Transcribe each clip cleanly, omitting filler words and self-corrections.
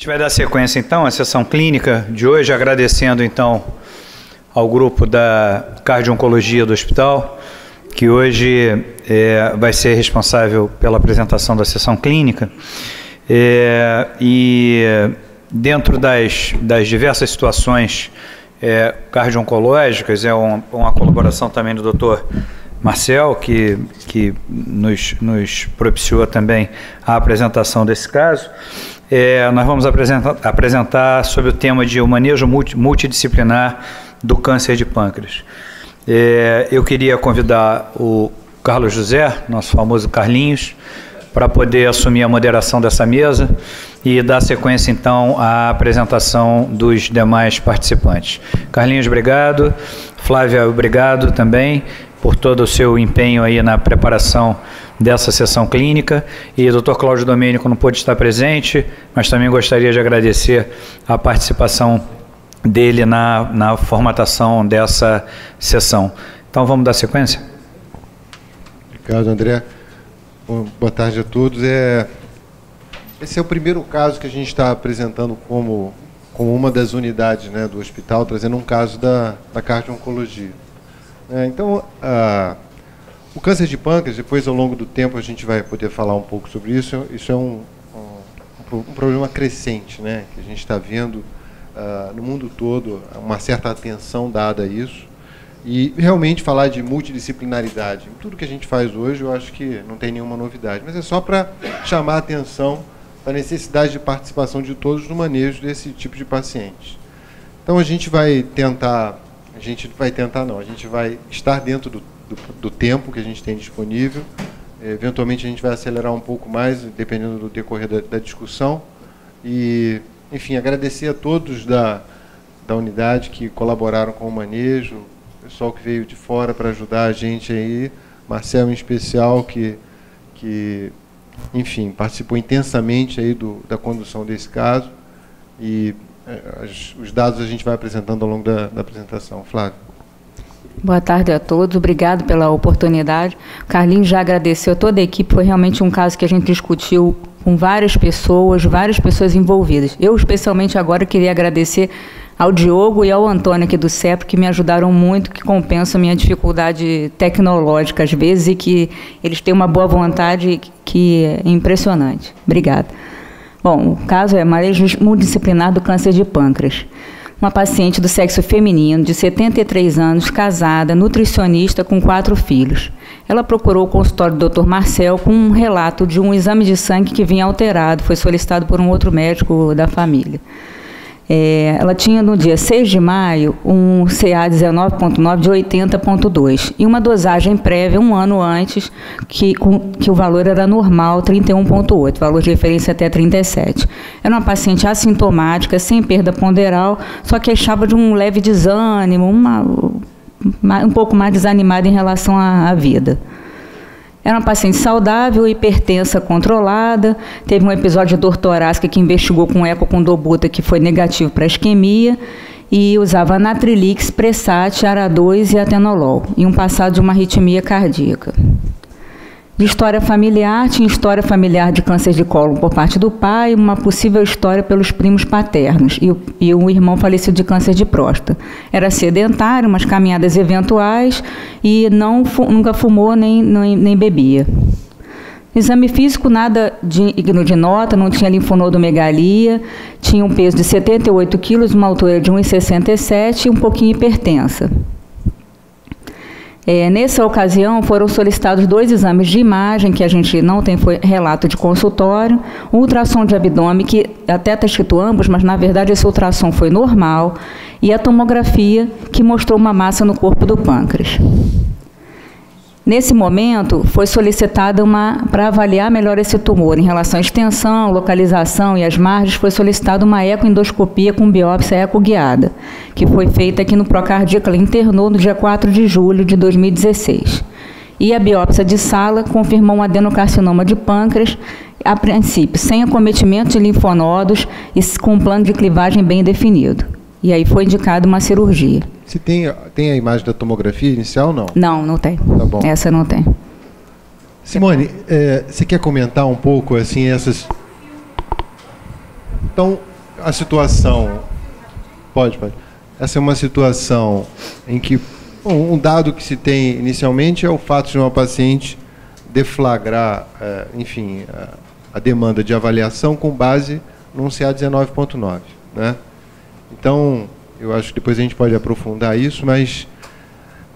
gente vai dar sequência, então, à sessão clínica de hoje, agradecendo, então, ao grupo da cardio-oncologia do hospital, que hoje vai ser responsável pela apresentação da sessão clínica. E dentro das diversas situações cardio-oncológicas, uma colaboração também do Dr. Marcel, que nos propiciou também a apresentação desse caso. Nós vamos apresentar sobre o tema de o manejo multidisciplinar do câncer de pâncreas. Eu queria convidar o Carlos José, nosso famoso Carlinhos, para poder assumir a moderação dessa mesa e dar sequência, então, à apresentação dos demais participantes. Carlinhos, obrigado. Flávia, obrigado também por todo o seu empenho aí na preparação dessa sessão clínica. E o Dr. Cláudio Domênico não pôde estar presente, mas também gostaria de agradecer a participação dele na formatação dessa sessão. Então, vamos dar sequência? Obrigado, André. Boa tarde a todos. Esse é o primeiro caso que a gente está apresentando como uma das unidades, né, do hospital, trazendo um caso da cardio-oncologia. Então, o câncer de pâncreas, depois, ao longo do tempo, a gente vai poder falar um pouco sobre isso. Isso é um problema crescente, né, que a gente está vendo no mundo todo, uma certa atenção dada a isso. E realmente falar de multidisciplinaridade. Tudo que a gente faz hoje, eu acho que não tem nenhuma novidade, mas é só para chamar a atenção para a necessidade de participação de todos no manejo desse tipo de pacientes. Então, a gente vai estar dentro do tempo que a gente tem disponível. Eventualmente, a gente vai acelerar um pouco mais, dependendo do decorrer da discussão. E, enfim, agradecer a todos da unidade que colaboraram com o manejo, o pessoal que veio de fora para ajudar a gente aí, Marcel em especial, que enfim, participou intensamente aí da condução desse caso. E os dados a gente vai apresentando ao longo da apresentação. Flávio. Boa tarde a todos, obrigado pela oportunidade. O Carlinhos já agradeceu a toda a equipe, foi realmente um caso que a gente discutiu com várias pessoas envolvidas. Eu, especialmente agora, queria agradecer ao Diogo e ao Antônio aqui do CEPRO, que me ajudaram muito, que compensam a minha dificuldade tecnológica às vezes, e que eles têm uma boa vontade que é impressionante. Obrigada. Bom, o caso é manejo multidisciplinar do câncer de pâncreas. Uma paciente do sexo feminino, de 73 anos, casada, nutricionista, com 4 filhos. Ela procurou o consultório do Dr. Marcel com um relato de um exame de sangue que vinha alterado, foi solicitado por um outro médico da família. Ela tinha, no dia 6 de maio, um CA19.9 de 80.2 e uma dosagem prévia, um ano antes, que o valor era normal, 31.8, valor de referência até 37. Era uma paciente assintomática, sem perda ponderal, só queixava de um leve desânimo, um pouco mais desanimada em relação à vida. Era uma paciente saudável, hipertensa controlada, teve um episódio de dor torácica que investigou com eco com dobuta, que foi negativo para isquemia, e usava Natrilix, Pressat, Ara2 e Atenolol, e um passado de uma arritmia cardíaca. De história familiar, tinha história familiar de câncer de cólon por parte do pai, uma possível história pelos primos paternos e um irmão falecido de câncer de próstata. Era sedentário, umas caminhadas eventuais e nunca fumou nem bebia. Exame físico, nada digno de nota, não tinha linfonodomegalia, tinha um peso de 78 quilos, uma altura de 1,67 e um pouquinho hipertensa. Nessa ocasião, foram solicitados 2 exames de imagem, que a gente não tem relato de consultório, um ultrassom de abdômen, que até está escrito ambos, mas, na verdade, esse ultrassom foi normal, e a tomografia, que mostrou uma massa no corpo do pâncreas. Nesse momento, foi solicitada para avaliar melhor esse tumor. Em relação à extensão, localização e as margens, foi solicitada uma ecoendoscopia com biópsia ecoguiada, que foi feita aqui no Procardíaco. Ela internou no dia 4 de julho de 2016. E a biópsia de sala confirmou um adenocarcinoma de pâncreas, a princípio, sem acometimento de linfonodos e com um plano de clivagem bem definido. E aí foi indicada uma cirurgia. Você tem a imagem da tomografia inicial, não? Não, não tem. Tá bom. Essa não tem. Simone, você quer comentar um pouco assim essas? Então, a situação... Pode. Essa é uma situação em que... Bom, um dado que se tem inicialmente é o fato de uma paciente deflagrar, enfim, a demanda de avaliação com base num CA 19.9, né? Então, eu acho que depois a gente pode aprofundar isso, mas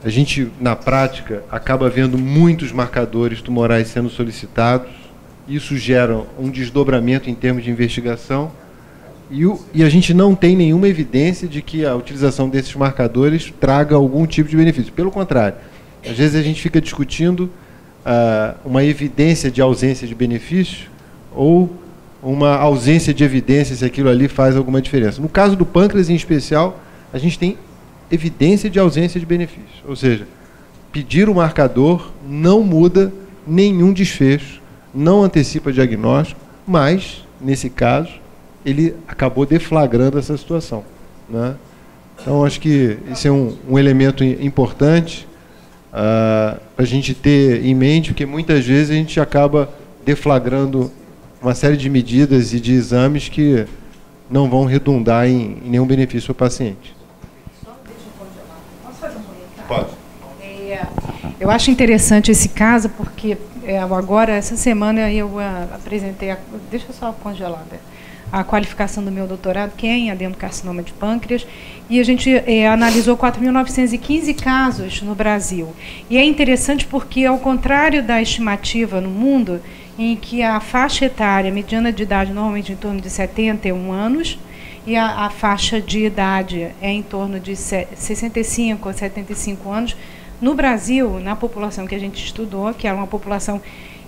a gente, na prática, acaba vendo muitos marcadores tumorais sendo solicitados. Isso gera um desdobramento em termos de investigação e a gente não tem nenhuma evidência de que a utilização desses marcadores traga algum tipo de benefício. Pelo contrário, às vezes a gente fica discutindo uma evidência de ausência de benefício ou uma ausência de evidência se aquilo ali faz alguma diferença. No caso do pâncreas, em especial, a gente tem evidência de ausência de benefício. Ou seja, pedir o marcador não muda nenhum desfecho, não antecipa diagnóstico, mas, nesse caso, ele acabou deflagrando essa situação, né? Então, acho que esse é um elemento importante para a gente ter em mente, porque muitas vezes a gente acaba deflagrando uma série de medidas e de exames que não vão redundar em nenhum benefício para o paciente. Posso fazer um comentário? Pode. Eu acho interessante esse caso, porque agora, essa semana, eu apresentei... Deixa eu só congelar, a qualificação do meu doutorado, que é em adenocarcinoma de pâncreas, e a gente analisou 4.915 casos no Brasil. E é interessante porque, ao contrário da estimativa no mundo, em que a faixa etária mediana de idade normalmente em torno de 71 anos, e a faixa de idade é em torno de 65 a 75 anos, no Brasil, na população que a gente estudou, que é uma população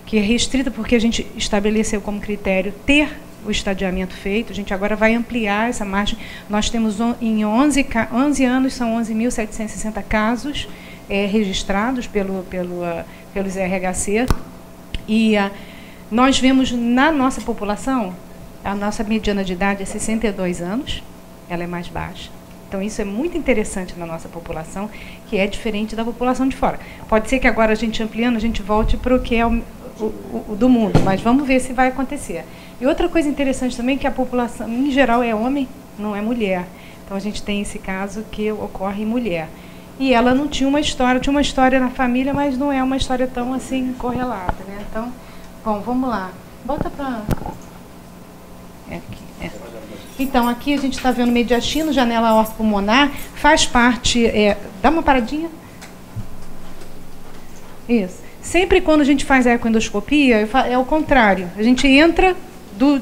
que é restrita porque a gente estabeleceu como critério ter o estadiamento feito, a gente agora vai ampliar essa margem. Nós temos em 11 anos, são 11.760 casos registrados pelos RHC, e nós vemos na nossa população, a nossa mediana de idade é 62 anos, ela é mais baixa. Então, isso é muito interessante na nossa população, que é diferente da população de fora. Pode ser que agora, a gente ampliando, a gente volte para o que é o do mundo, mas vamos ver se vai acontecer. E outra coisa interessante também é que a população, em geral, é homem, não é mulher. Então, a gente tem esse caso que ocorre em mulher. E ela não tinha uma história na família, mas não é uma história tão assim correlata, né? Então, bom, vamos lá. Bota para... Então, aqui a gente está vendo mediastino, janela aortopulmonar, faz parte... dá uma paradinha. Isso. Sempre quando a gente faz a ecoendoscopia, é o contrário. A gente entra do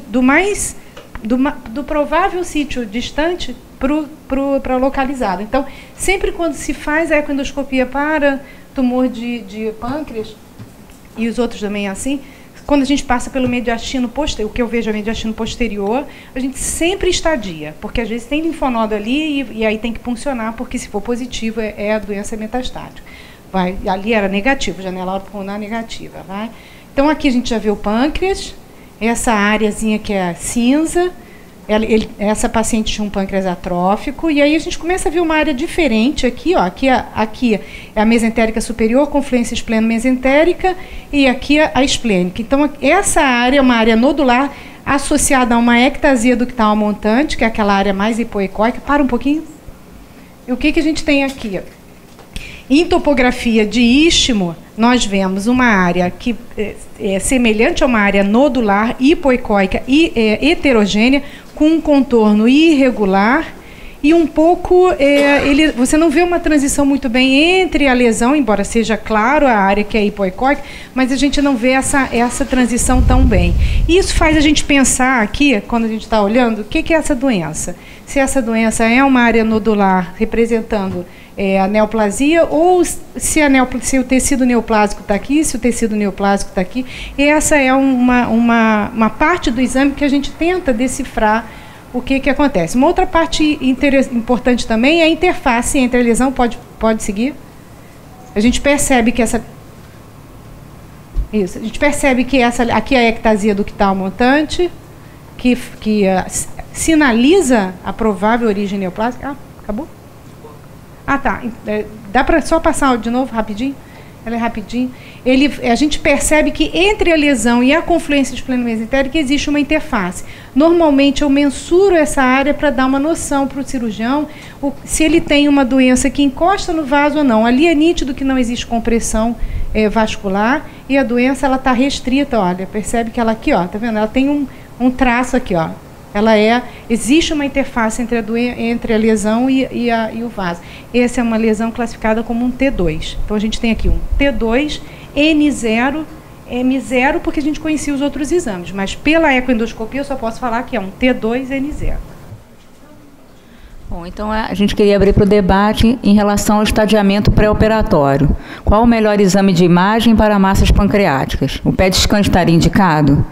provável sítio distante para localizado. Então, sempre quando se faz a ecoendoscopia para tumor de pâncreas, e os outros também assim, quando a gente passa pelo mediastino posterior, o que eu vejo é mediastino posterior, a gente sempre estadia, porque às vezes tem linfonodo ali e aí tem que puncionar, porque se for positivo é a doença metastática. Ali era negativo, janela aortopulmonar negativa. Vai. Então, aqui a gente já vê o pâncreas, essa áreazinha que é cinza, essa paciente tinha um pâncreas atrófico, e aí a gente começa a ver uma área diferente aqui, ó, aqui é a mesentérica superior, confluência espleno-mesentérica, e aqui a esplênica. Então, essa área é uma área nodular associada a uma ectasia ductal montante, que é aquela área mais hipoecóica. Para um pouquinho. E o que a gente tem aqui? Em topografia de istmo, nós vemos uma área que é semelhante a uma área nodular, hipoecóica e heterogênea, com um contorno irregular e um pouco... você não vê uma transição muito bem entre a lesão, embora seja claro a área que é hipoecóica, mas a gente não vê essa transição tão bem. Isso faz a gente pensar aqui, quando a gente está olhando, o que é essa doença? Se essa doença é uma área nodular representando... a neoplasia, ou se o tecido neoplásico está aqui, se o tecido neoplásico está aqui. E essa é uma parte do exame que a gente tenta decifrar o que acontece. Uma outra parte importante também é a interface entre a lesão. Pode seguir? A gente percebe que essa... Isso. A gente percebe que aqui é a ectasia ductal montante, que sinaliza a provável origem neoplásica. Acabou? Ah, tá. Dá para só passar de novo, rapidinho? Ela é rapidinho. A gente percebe que entre a lesão e a confluência espleno-mesentérica existe uma interface. normalmente eu mensuro essa área para dar uma noção para o cirurgião se ele tem uma doença que encosta no vaso ou não. Ali é nítido que não existe compressão vascular e a doença ela está restrita, olha, percebe que ela aqui, ó, tá vendo? Ela tem um traço aqui, ó. Existe uma interface entre a lesão e o vaso. Essa é uma lesão classificada como um T2. Então a gente tem aqui um T2, N0, M0, porque a gente conhecia os outros exames, mas pela ecoendoscopia eu só posso falar que é um T2, N0. Bom, então a gente queria abrir para o debate em relação ao estadiamento pré-operatório. Qual o melhor exame de imagem para massas pancreáticas? O PET scan estaria indicado?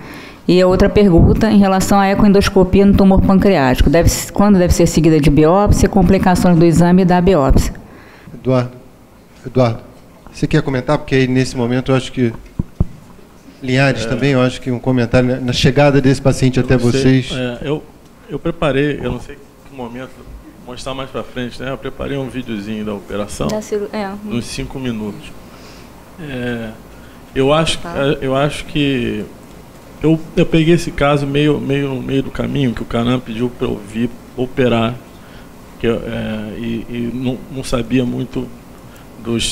E a outra pergunta em relação à ecoendoscopia no tumor pancreático. Quando deve ser seguida de biópsia, complicações do exame e da biópsia? Eduardo, você quer comentar? Porque aí, nesse momento, eu acho que... Linhares também, eu acho que um comentário na chegada desse paciente até vocês. Eu preparei, eu não sei que momento, mostrar mais para frente, né? Eu preparei um videozinho da operação, uns 5 minutos. Eu acho que eu peguei esse caso meio no meio do caminho, que o Canan pediu para eu vir operar, e não sabia muito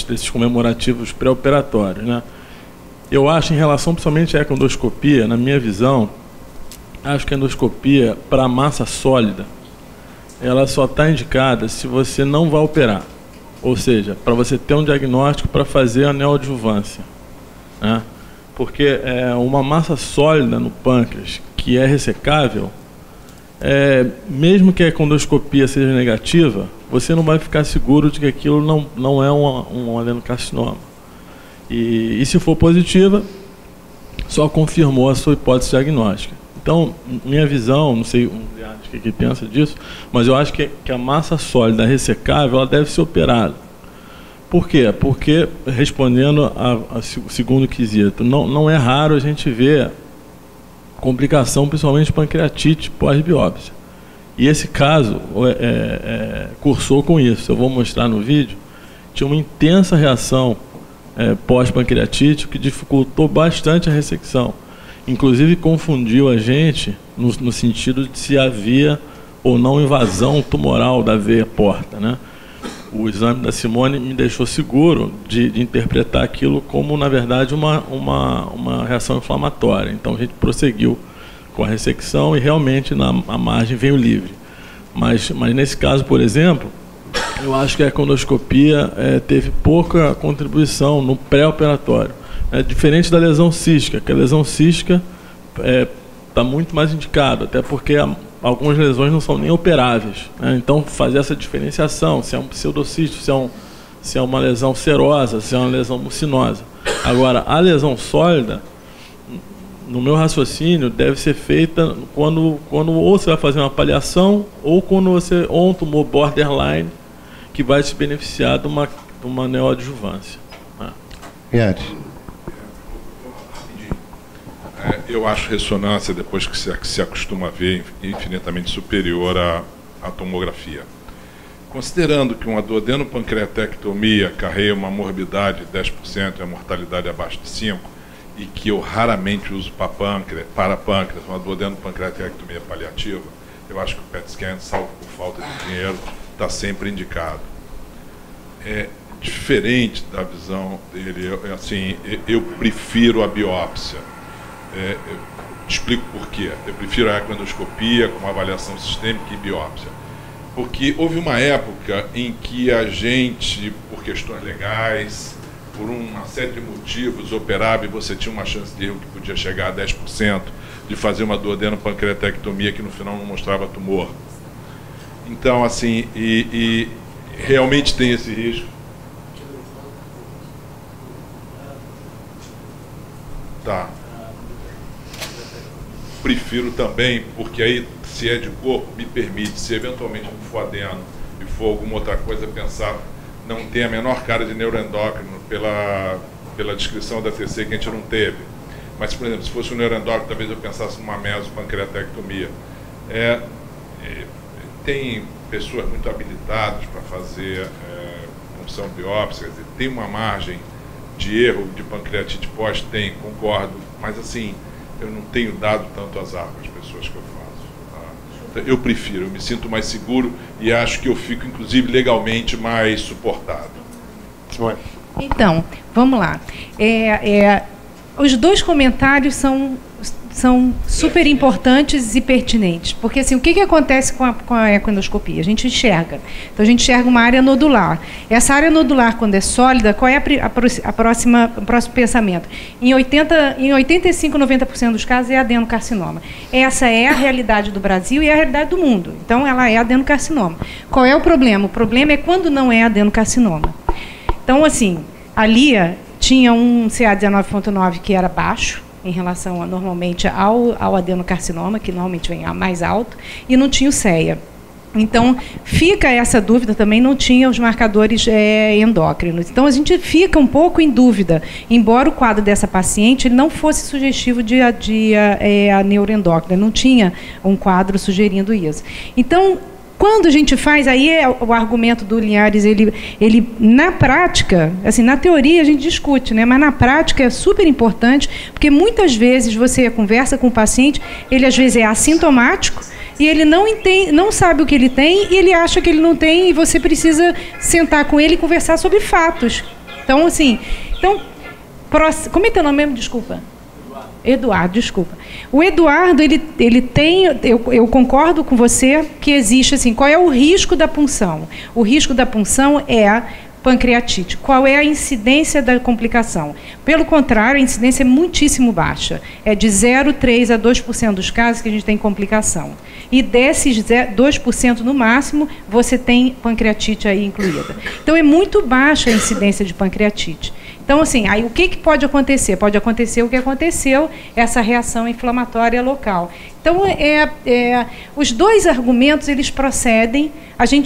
desses comemorativos pré-operatórios, né? Eu acho, em relação principalmente à ecoendoscopia, na minha visão, acho que a endoscopia, para massa sólida, ela só está indicada se você não vai operar. Ou seja, para você ter um diagnóstico para fazer a neoadjuvância, né? Porque uma massa sólida no pâncreas, que é ressecável, mesmo que a ecoendoscopia seja negativa, você não vai ficar seguro de que aquilo não é um adenocarcinoma. E se for positiva, só confirmou a sua hipótese diagnóstica. Então, minha visão, não sei o que pensa disso, mas eu acho que a massa sólida ressecável ela deve ser operada. Por quê? Porque, respondendo ao segundo quesito, não é raro a gente ver complicação, principalmente pancreatite pós-biópsia. E esse caso cursou com isso. Eu vou mostrar no vídeo. Tinha uma intensa reação pós-pancreatite, que dificultou bastante a ressecção. Inclusive confundiu a gente no sentido de se havia ou não invasão tumoral da veia porta, né? O exame da Simone me deixou seguro de interpretar aquilo como, na verdade, uma reação inflamatória. Então a gente prosseguiu com a ressecção e realmente a margem veio livre. Mas nesse caso, por exemplo, eu acho que a ecoendoscopia teve pouca contribuição no pré-operatório. Diferente da lesão cística, que a lesão cística está muito mais indicada, até porque algumas lesões não são nem operáveis, né? Então, fazer essa diferenciação, se é um pseudocisto, se é uma lesão serosa, se é uma lesão mucinosa. Agora, a lesão sólida, no meu raciocínio, deve ser feita quando ou você vai fazer uma paliação ou um tumor borderline que vai se beneficiar de uma neoadjuvância. Eu acho ressonância, depois que se acostuma a ver, infinitamente superior à tomografia. Considerando que uma duodenopancreatectomia carrega uma morbidade de 10% e a mortalidade abaixo de 5%, e que eu raramente uso para pâncreas, uma duodenopancreatectomia paliativa, eu acho que o PET scan, salvo por falta de dinheiro, está sempre indicado. É diferente da visão dele, eu prefiro a biópsia. Explico por quê. Eu prefiro a ecoendoscopia com avaliação sistêmica e biópsia. Porque houve uma época em que a gente, por questões legais, por uma série de motivos, operava e você tinha uma chance de erro que podia chegar a 10% de fazer uma duodenopancreatectomia que no final não mostrava tumor. Então, assim, e realmente tem esse risco. Tá. Prefiro também, porque aí, se é de corpo, me permite, se eventualmente não for adeno e for alguma outra coisa, pensar, não tem a menor cara de neuroendócrino pela descrição da TC que a gente não teve. Mas, por exemplo, se fosse um neuroendócrino, talvez eu pensasse numa mesopancreatectomia. Tem pessoas muito habilitadas para fazer punção biópsia, tem uma margem de erro de pancreatite pós, concordo, mas assim, eu não tenho dado tanto azar com as pessoas que eu faço. eu prefiro, eu me sinto mais seguro e acho que eu fico, inclusive, legalmente mais suportado. Então, vamos lá. Os dois comentários são super importantes e pertinentes, porque assim, o que acontece com a ecoendoscopia? A gente enxerga. Então, a gente enxerga uma área nodular. Essa área nodular, quando é sólida, qual é o próximo pensamento? Em 85, 90% dos casos é adenocarcinoma. Essa é a realidade do Brasil e é a realidade do mundo. Então, ela é adenocarcinoma. Qual é o problema? O problema é quando não é adenocarcinoma. Então, assim, a Lia tinha um CA19.9 que era baixo, em relação normalmente ao adenocarcinoma, que normalmente vem mais alto, e não tinha o CEA. Então, fica essa dúvida também, não tinha os marcadores endócrinos. Então, a gente fica um pouco em dúvida, embora o quadro dessa paciente não fosse sugestivo de neuroendócrina, não tinha um quadro sugerindo isso. Então, quando a gente faz, aí é o argumento do Linhares, ele na prática, assim, na teoria a gente discute, né, mas na prática é super importante, porque muitas vezes você conversa com o paciente, ele às vezes é assintomático, e ele não sabe o que ele tem, e ele acha que ele não tem, e você precisa sentar com ele e conversar sobre fatos. Então, assim, como é teu nome mesmo? Desculpa. Eduardo, desculpa. O Eduardo, ele tem, eu concordo com você que existe, assim, qual é o risco da punção? O risco da punção é a pancreatite. Qual é a incidência da complicação? Pelo contrário, a incidência é muitíssimo baixa. É de 0,3% a 2% dos casos que a gente tem complicação. E desses 2% no máximo, você tem pancreatite aí incluída. Então, é muito baixa a incidência de pancreatite. Então, assim, aí o que pode acontecer? Pode acontecer o que aconteceu, essa reação inflamatória local. Então, os dois argumentos, eles procedem.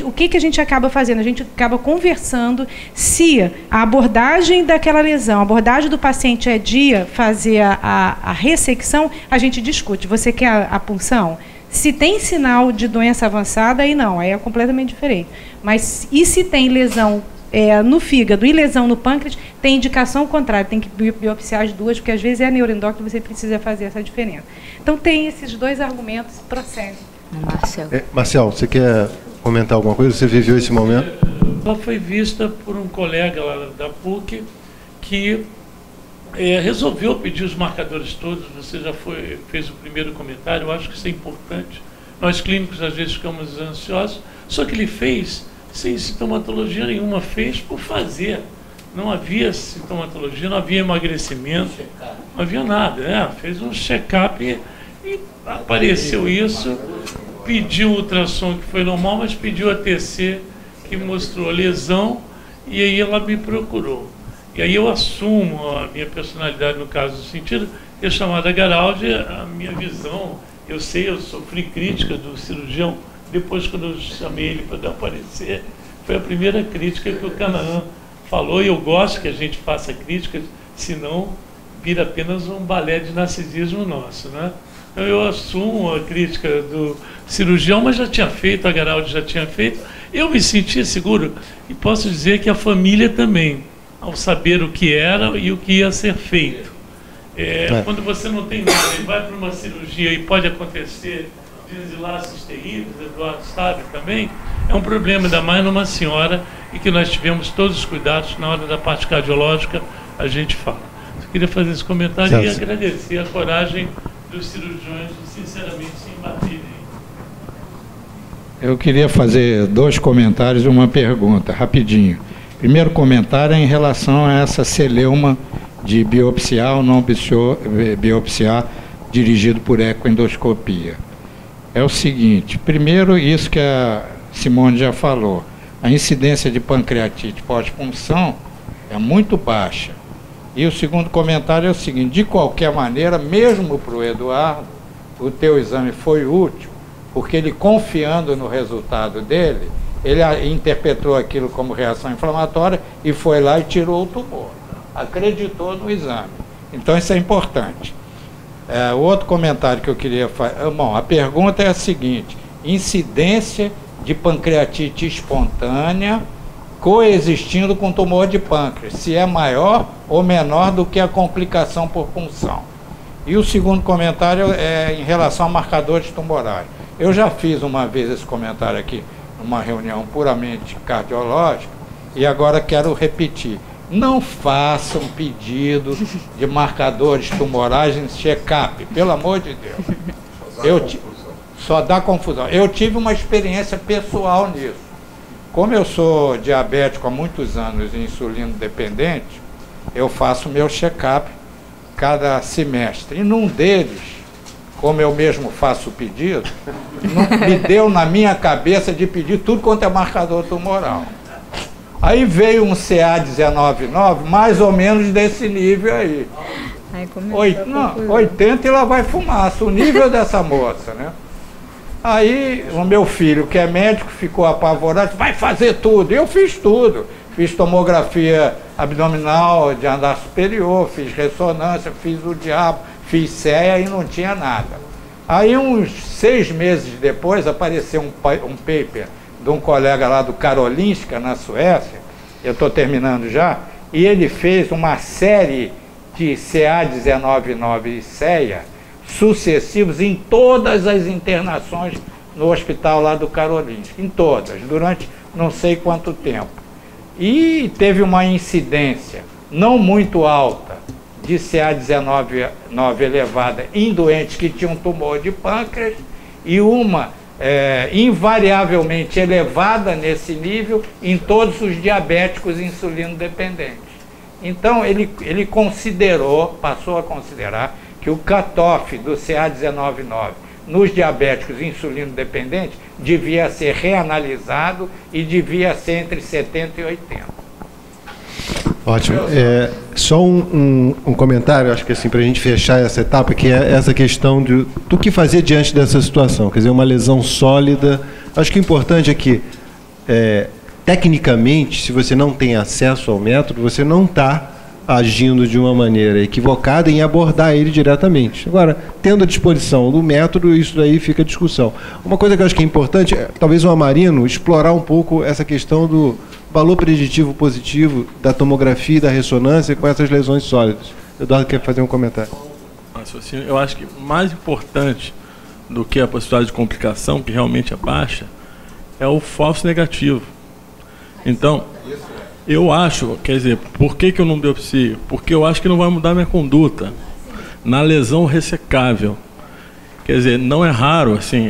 O que a gente acaba fazendo? A gente acaba conversando se a abordagem daquela lesão, a abordagem do paciente é de fazer a ressecção, a gente discute. Você quer a punção? Se tem sinal de doença avançada, aí não, aí é completamente diferente. Mas e se tem lesão no fígado e lesão no pâncreas, tem indicação contrária, tem que biopsiar as duas, porque às vezes é neuroendócrino, você precisa fazer essa diferença. Então, tem esses dois argumentos, procedem. Marcel, você quer comentar alguma coisa? Você viveu esse momento? Ela foi vista por um colega lá da PUC que resolveu pedir os marcadores todos. Você já fez o primeiro comentário, eu acho que isso é importante. Nós clínicos às vezes ficamos ansiosos, só que ele fez sem sintomatologia nenhuma, fez por fazer. Não havia sintomatologia, não havia emagrecimento, não havia nada, né? Fez um check-up e apareceu isso, pediu o ultrassom que foi normal, mas pediu a TC que mostrou a lesão, e aí ela me procurou. E aí eu assumo a minha personalidade no caso do sentido, que é chamada Garaldi, a minha visão, eu sofri crítica do cirurgião. Depois, quando eu chamei ele para aparecer, foi a primeira crítica que o Canaã falou, e eu gosto que a gente faça críticas, senão vira apenas um balé de narcisismo nosso, né? Então, eu assumo a crítica do cirurgião, mas já tinha feito, a Garaldi já tinha feito. Eu me sentia seguro, e posso dizer que a família também, ao saber o que era e o que ia ser feito. Quando você não tem nada e vai para uma cirurgia e pode acontecer desenlaces terríveis, Eduardo sabe também, é um problema, ainda mais numa senhora, e que nós tivemos todos os cuidados na hora da parte cardiológica, a gente fala. Eu queria fazer esse comentário e agradecer a coragem dos cirurgiões de sinceramente se embaterem. Eu queria fazer dois comentários e uma pergunta, rapidinho. Primeiro comentário é em relação a essa celeuma de biopsiar ou não biopsiar dirigido por ecoendoscopia. É o seguinte, primeiro, isso que a Simone já falou, a incidência de pancreatite pós-punção é muito baixa. E o segundo comentário é o seguinte, de qualquer maneira, mesmo para o Eduardo, o teu exame foi útil, porque ele, confiando no resultado dele, ele interpretou aquilo como reação inflamatória e foi lá e tirou o tumor. Acreditou no exame. Então, isso é importante. O outro comentário que eu queria fazer... Bom, a pergunta é a seguinte, incidência de pancreatite espontânea coexistindo com tumor de pâncreas, se é maior ou menor do que a complicação por punção. E o segundo comentário é em relação a marcadores tumorais. Eu já fiz uma vez esse comentário aqui, numa reunião puramente cardiológica, e agora quero repetir. Não façam pedido de marcadores tumorais em check-up, pelo amor de Deus. Só dá confusão. Eu tive uma experiência pessoal nisso. Como eu sou diabético há muitos anos e insulino dependente, eu faço meu check-up cada semestre. E num deles, como eu mesmo faço o pedido, me deu na minha cabeça de pedir tudo quanto é marcador tumoral. Aí veio um CA199, mais ou menos desse nível aí. 80 e lá vai fumaça, o nível dessa moça, né? Aí o meu filho, que é médico, ficou apavorado, vai fazer tudo. Eu fiz tudo. Fiz tomografia abdominal de andar superior, fiz ressonância, fiz o diabo, fiz CEA e não tinha nada. Aí uns 6 meses depois apareceu um paper de um colega lá do Karolinska, na Suécia, eu estou terminando já, e ele fez uma série de CA199 e CEA sucessivos em todas as internações no hospital lá do Karolinska, em todas, durante não sei quanto tempo. E teve uma incidência não muito alta de CA199 elevada em doentes que tinham tumor de pâncreas e uma invariavelmente elevada nesse nível em todos os diabéticos insulino dependentes. Então ele considerou, passou a considerar que o cutoff do CA199 nos diabéticos insulino dependentes devia ser reanalisado e devia ser entre 70 e 80. Ótimo. Só um comentário, acho que assim, para a gente fechar essa etapa, que é essa questão do que fazer diante dessa situação. Quer dizer, uma lesão sólida. Acho que o importante é que, tecnicamente, se você não tem acesso ao método, você não está agindo de uma maneira equivocada em abordar ele diretamente. Agora, tendo a disposição do método, isso daí fica a discussão. Uma coisa que eu acho que é importante, talvez o Amarino explorar um pouco essa questão do valor preditivo positivo da tomografia e da ressonância com essas lesões sólidas. Eduardo quer fazer um comentário. Eu acho que mais importante do que a possibilidade de complicação, que realmente é baixa, é o falso negativo. Então, eu acho, quer dizer, por que eu não biopsio? Porque eu acho que não vai mudar minha conduta na lesão ressecável. Quer dizer, não é raro, assim,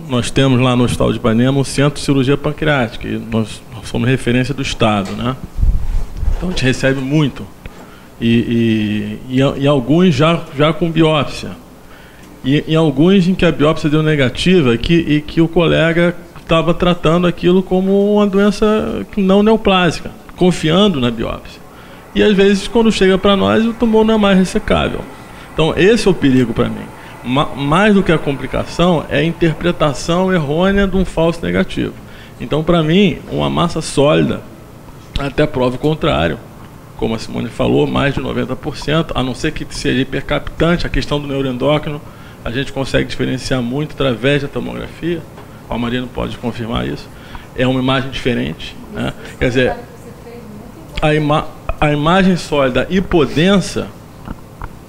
nós temos lá no Hospital de Ipanema um centro de cirurgia pancreática, e nós somos referência do Estado, né? Então a gente recebe muito. E alguns já com biópsia. E em alguns em que a biópsia deu negativa e que o colega estava tratando aquilo como uma doença não neoplásica, confiando na biópsia. E às vezes, quando chega para nós, o tumor não é mais ressecável. Então, esse é o perigo para mim. Mais do que a complicação, é a interpretação errônea de um falso negativo. Então, para mim, uma massa sólida, até prova o contrário, como a Simone falou, mais de 90%, a não ser que seja hipercaptante, a questão do neuroendócrino, a gente consegue diferenciar muito através da tomografia. O Amarino pode confirmar isso. É uma imagem diferente, né? Quer dizer, a imagem sólida hipodensa,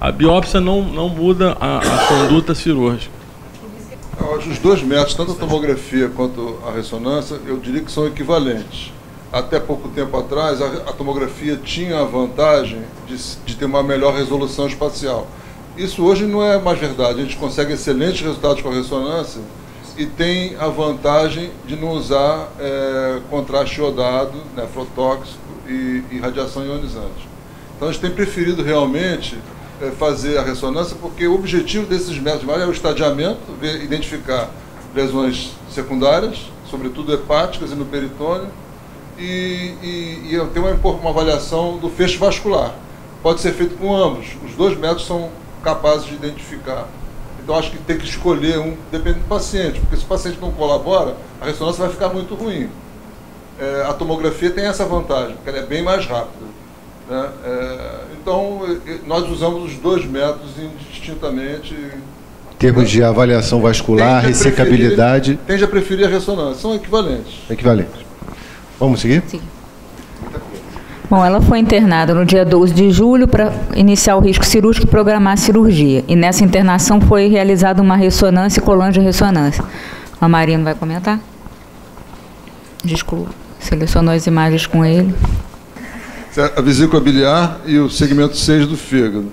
a biópsia não muda a conduta cirúrgica. Os dois métodos, tanto a tomografia quanto a ressonância, eu diria que são equivalentes. Até pouco tempo atrás, a tomografia tinha a vantagem de ter uma melhor resolução espacial. Isso hoje não é mais verdade. A gente consegue excelentes resultados com a ressonância e tem a vantagem de não usar contraste iodado, nefrotóxico e radiação ionizante. Então a gente tem preferido realmente fazer a ressonância, porque o objetivo desses métodos é o estadiamento, identificar lesões secundárias, sobretudo hepáticas e no peritônio, e ter uma avaliação do feixe vascular. Pode ser feito com ambos. Os dois métodos são capazes de identificar. Então, acho que tem que escolher um, dependendo do paciente, porque se o paciente não colabora, a ressonância vai ficar muito ruim. A tomografia tem essa vantagem, porque ela é bem mais rápida, né? Então, nós usamos os dois métodos indistintamente. Em termos de avaliação vascular, ressecabilidade... Tende a preferir a ressonância, são equivalentes. Equivalentes. Vamos seguir? Sim. Bom, ela foi internada no dia 12 de julho para iniciar o risco cirúrgico e programar a cirurgia. E nessa internação foi realizada uma ressonância e colônia de ressonância. A Marina vai comentar? Desculpa, selecionou as imagens com ele. A vesícula biliar e o segmento 6 do fígado.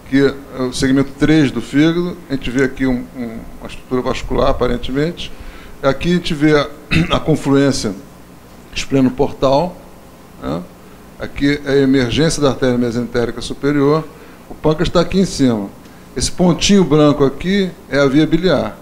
Aqui é o segmento 3 do fígado, a gente vê aqui uma estrutura vascular, aparentemente. Aqui a gente vê a confluência esplenoportal, né? Aqui é a emergência da artéria mesentérica superior, o pâncreas está aqui em cima. Esse pontinho branco aqui é a via biliar,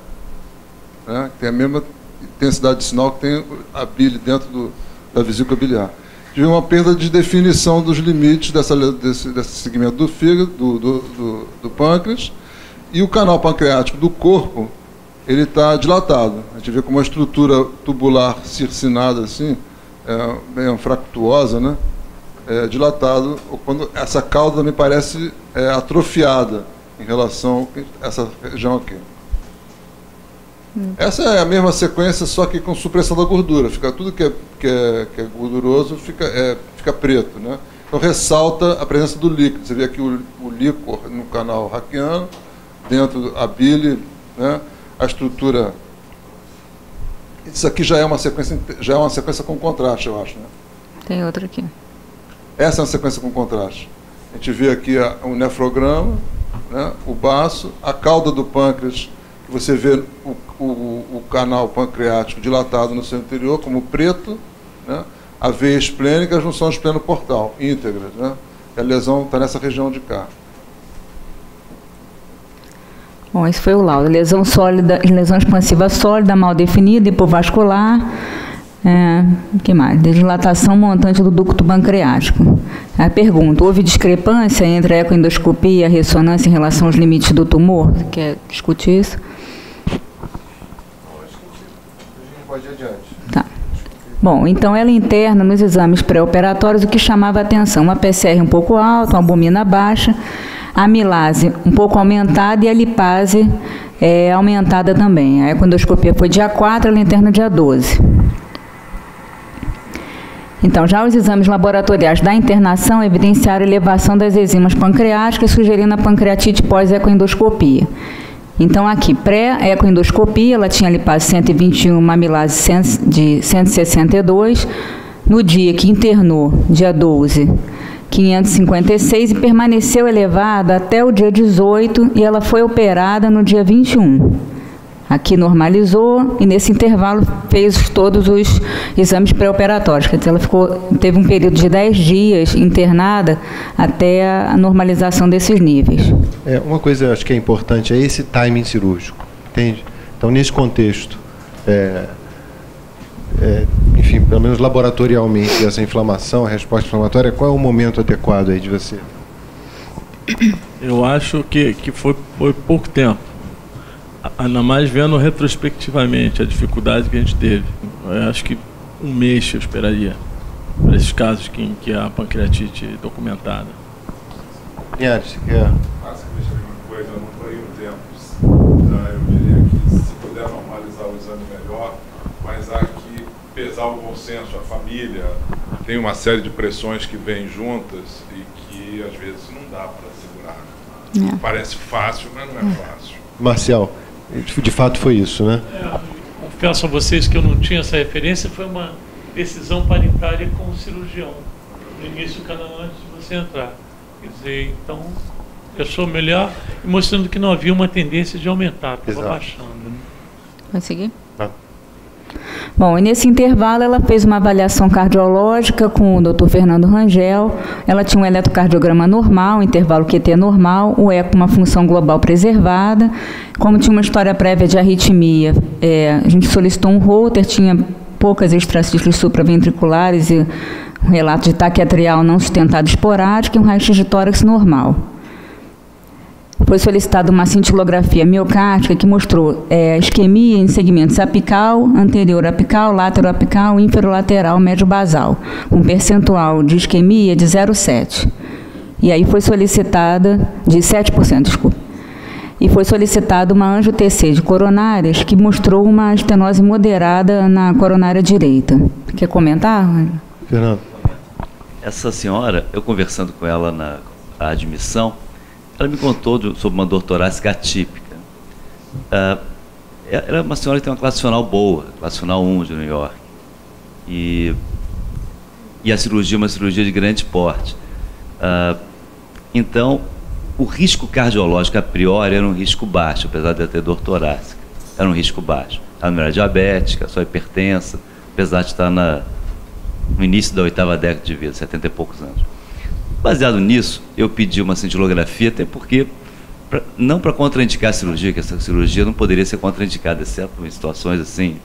né? Tem a mesma intensidade de sinal que tem a bile dentro da vesícula biliar. Tive uma perda de definição dos limites desse segmento do fígado, do pâncreas, e o canal pancreático do corpo, ele está dilatado. A gente vê como uma estrutura tubular circinada assim, meio fractuosa, né? Dilatado, quando essa cauda me parece atrofiada em relação a essa região aqui. Essa é a mesma sequência, só que com supressão da gordura. Fica tudo que é gorduroso fica preto, né? Então ressalta a presença do líquido. Você vê aqui o líquor no canal raquiano, dentro a bile, né? A estrutura. Isso aqui já é uma sequência com contraste, eu acho, né? Tem outra aqui. Essa é uma sequência com contraste. A gente vê aqui o nefrograma, né? O baço, a cauda do pâncreas. Você vê o canal pancreático dilatado no seu interior, como preto, né? A veia esplênica, a junção esplenoportal, íntegra, né? A lesão está nessa região de cá. Bom, esse foi o laudo. Lesão sólida, lesão expansiva sólida, mal definida, hipovascular. O que mais? Dilatação montante do ducto pancreático. A pergunta: houve discrepância entre a ecoendoscopia e a ressonância em relação aos limites do tumor? Você quer discutir isso? Pode ir adiante. Tá. Bom, então ela interna nos exames pré-operatórios o que chamava a atenção: uma PCR um pouco alta, uma albumina baixa, a amilase um pouco aumentada e a lipase aumentada também. A ecoendoscopia foi dia 4, ela interna dia 12. Então, já os exames laboratoriais da internação evidenciaram elevação das enzimas pancreáticas, sugerindo a pancreatite pós-ecoendoscopia. Então, aqui, pré-ecoendoscopia, ela tinha lipase 121, uma amilase de 162. No dia que internou, dia 12, 556, e permaneceu elevada até o dia 18, e ela foi operada no dia 21. Aqui normalizou e nesse intervalo fez todos os exames pré-operatórios. Quer dizer, ela teve um período de 10 dias internada até a normalização desses níveis. Uma coisa acho que é importante é esse timing cirúrgico, entende? Então, nesse contexto, enfim, pelo menos laboratorialmente, essa inflamação, a resposta inflamatória, qual é o momento adequado aí de você? Eu acho que foi pouco tempo. Ainda mais vendo retrospectivamente a dificuldade que a gente teve. Eu acho que um mês eu esperaria para esses casos que há pancreatite documentada. Linhares, você quer? Você deixa uma coisa, eu não estou aí no tempo. Eu diria que se puder normalizar o exame melhor, mas há que pesar o bom senso, a família. Tem uma série de pressões que vêm juntas e que às vezes não dá para segurar. Parece fácil, mas não é fácil. Marcial, de fato foi isso, né? Confesso a vocês que eu não tinha essa referência, foi uma decisão paritária com o cirurgião, no início do canal antes de você entrar. Quer dizer, então, achou melhor, mostrando que não havia uma tendência de aumentar, estava baixando. Né? Vai seguir? Bom, e nesse intervalo ela fez uma avaliação cardiológica com o Dr. Fernando Rangel. Ela tinha um eletrocardiograma normal, intervalo QT normal, o eco uma função global preservada. Como tinha uma história prévia de arritmia, a gente solicitou um Holter, tinha poucas extracículos supraventriculares e um relato de taque atrial não sustentado esporádico e um raio-x de tórax normal. Foi solicitada uma cintilografia miocárdica que mostrou isquemia em segmentos apical, anterior apical, látero apical, inferolateral, médio basal, com percentual de isquemia de 0,7. E aí foi solicitada, de 7%, desculpa. E foi solicitada uma angio-TC de coronárias que mostrou uma estenose moderada na coronária direita. Quer comentar? Fernando. essa senhora, eu conversando com ela na admissão, ela me contou sobre uma dor torácica atípica. Ela é uma senhora que tem uma classe funcional boa, classe funcional 1 de New York. E a cirurgia é uma cirurgia de grande porte. Então, o risco cardiológico a priori era um risco baixo, apesar de ela ter dor torácica. Era um risco baixo. Ela não era diabética, só hipertensa, apesar de estar no início da 8ª década de vida, 70 e poucos anos. Baseado nisso, eu pedi uma cintilografia, até porque, não para contraindicar a cirurgia, que essa cirurgia não poderia ser contraindicada, exceto em situações assim,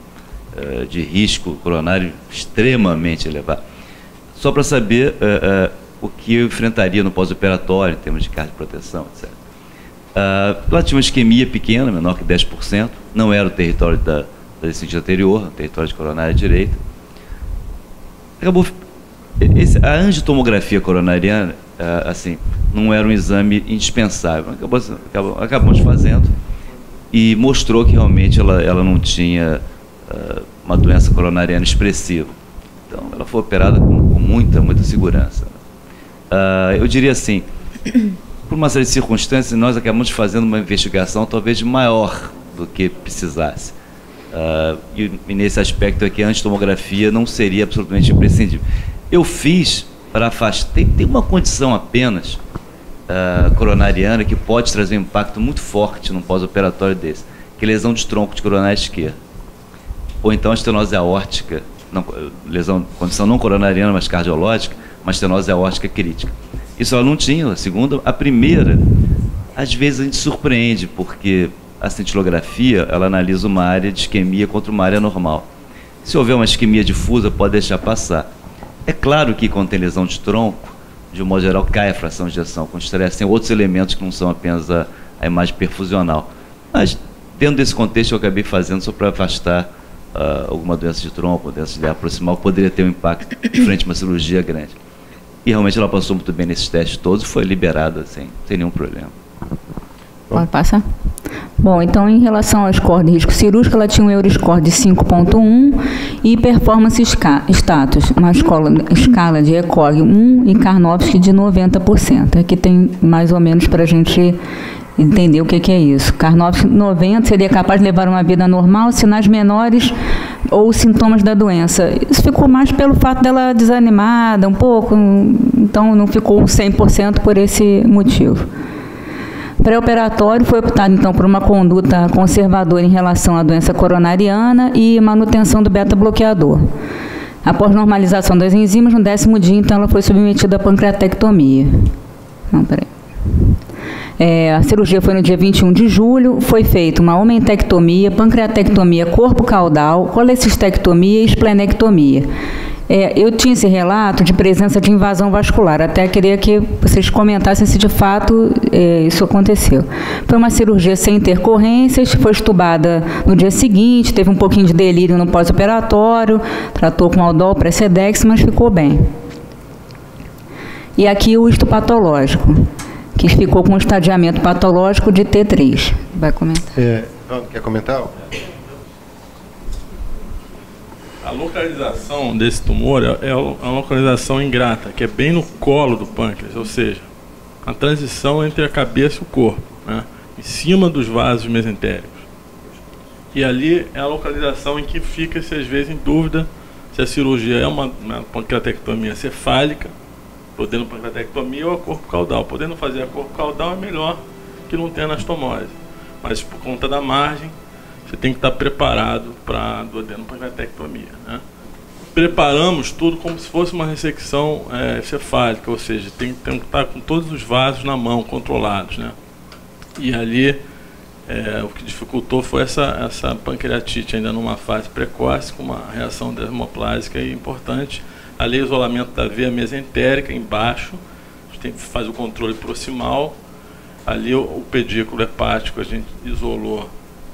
de risco coronário extremamente elevado. Só para saber o que eu enfrentaria no pós-operatório, em termos de cardioproteção, etc. Ela tinha uma isquemia pequena, menor que 10%, não era o território da descendente anterior, o território de coronária direita. A angiotomografia coronariana, assim, não era um exame indispensável. Acabamos fazendo e mostrou que realmente ela não tinha uma doença coronariana expressiva. Então, ela foi operada com muita segurança. Eu diria assim, por uma série de circunstâncias, nós acabamos fazendo uma investigação talvez maior do que precisasse. E nesse aspecto aqui, a angiotomografia não seria absolutamente imprescindível. Eu fiz para afastar... Tem uma condição apenas coronariana que pode trazer um impacto muito forte num pós-operatório desse, que é lesão de tronco de coronária esquerda. Ou então a estenose aórtica, condição não coronariana, mas cardiológica, uma estenose aórtica crítica. Isso ela não tinha. A segunda, a primeira, às vezes a gente surpreende, porque a cintilografia, ela analisa uma área de isquemia contra uma área normal. Se houver uma isquemia difusa, pode deixar passar. É claro que quando tem lesão de tronco, de um modo geral, cai a fração de ejeção com estresse, tem outros elementos que não são apenas a imagem perfusional. Mas, dentro desse contexto, eu acabei fazendo só para afastar alguma doença de tronco, doença de proximal, que poderia ter um impacto frente a uma cirurgia grande. E realmente ela passou muito bem nesses testes todos e foi liberada sem nenhum problema. Pode passar? Bom, então, em relação ao score de risco cirúrgico, ela tinha um Euroscore de 5.1 e performance status, uma escala de ECOG 1 e Karnofsky de 90%. Aqui tem mais ou menos para a gente entender o que é isso. Karnofsky 90 seria capaz de levar uma vida normal, sinais menores ou sintomas da doença. Isso ficou mais pelo fato dela desanimada um pouco, então não ficou 100% por esse motivo. Pré-operatório foi optado, então, por uma conduta conservadora em relação à doença coronariana e manutenção do beta-bloqueador. Após normalização das enzimas, no 10º dia, então, ela foi submetida à pancreatectomia. Não, peraí. A cirurgia foi no dia 21 de julho, foi feita uma omentectomia, pancreatectomia corpo-caudal, colecistectomia e esplenectomia. Eu tinha esse relato de presença de invasão vascular, até queria que vocês comentassem se de fato isso aconteceu. Foi uma cirurgia sem intercorrências, foi estubada no dia seguinte, teve um pouquinho de delírio no pós-operatório, tratou com Aldol, Precedex, mas ficou bem. E aqui o histopatológico, que ficou com um estadiamento patológico de T3. Vai comentar? Quer comentar? A localização desse tumor é uma localização ingrata, que é bem no colo do pâncreas, ou seja, a transição entre a cabeça e o corpo, né, em cima dos vasos mesentéricos. E ali é a localização em que fica-se, às vezes, em dúvida se a cirurgia é uma pancreatectomia cefálica, podendo pancreatectomia, ou a corpo caudal. Podendo fazer a corpo caudal é melhor que não tenha anastomose, mas por conta da margem, você tem que estar preparado para a duodenopancreatectomia, né? Preparamos tudo como se fosse uma ressecção cefálica, ou seja, tem que estar com todos os vasos na mão, controlados, né? E ali, o que dificultou foi essa pancreatite, ainda numa fase precoce, com uma reação desmoplásica importante. Ali, o isolamento da veia mesentérica embaixo, a gente faz o controle proximal. Ali, o pedículo hepático, a gente isolou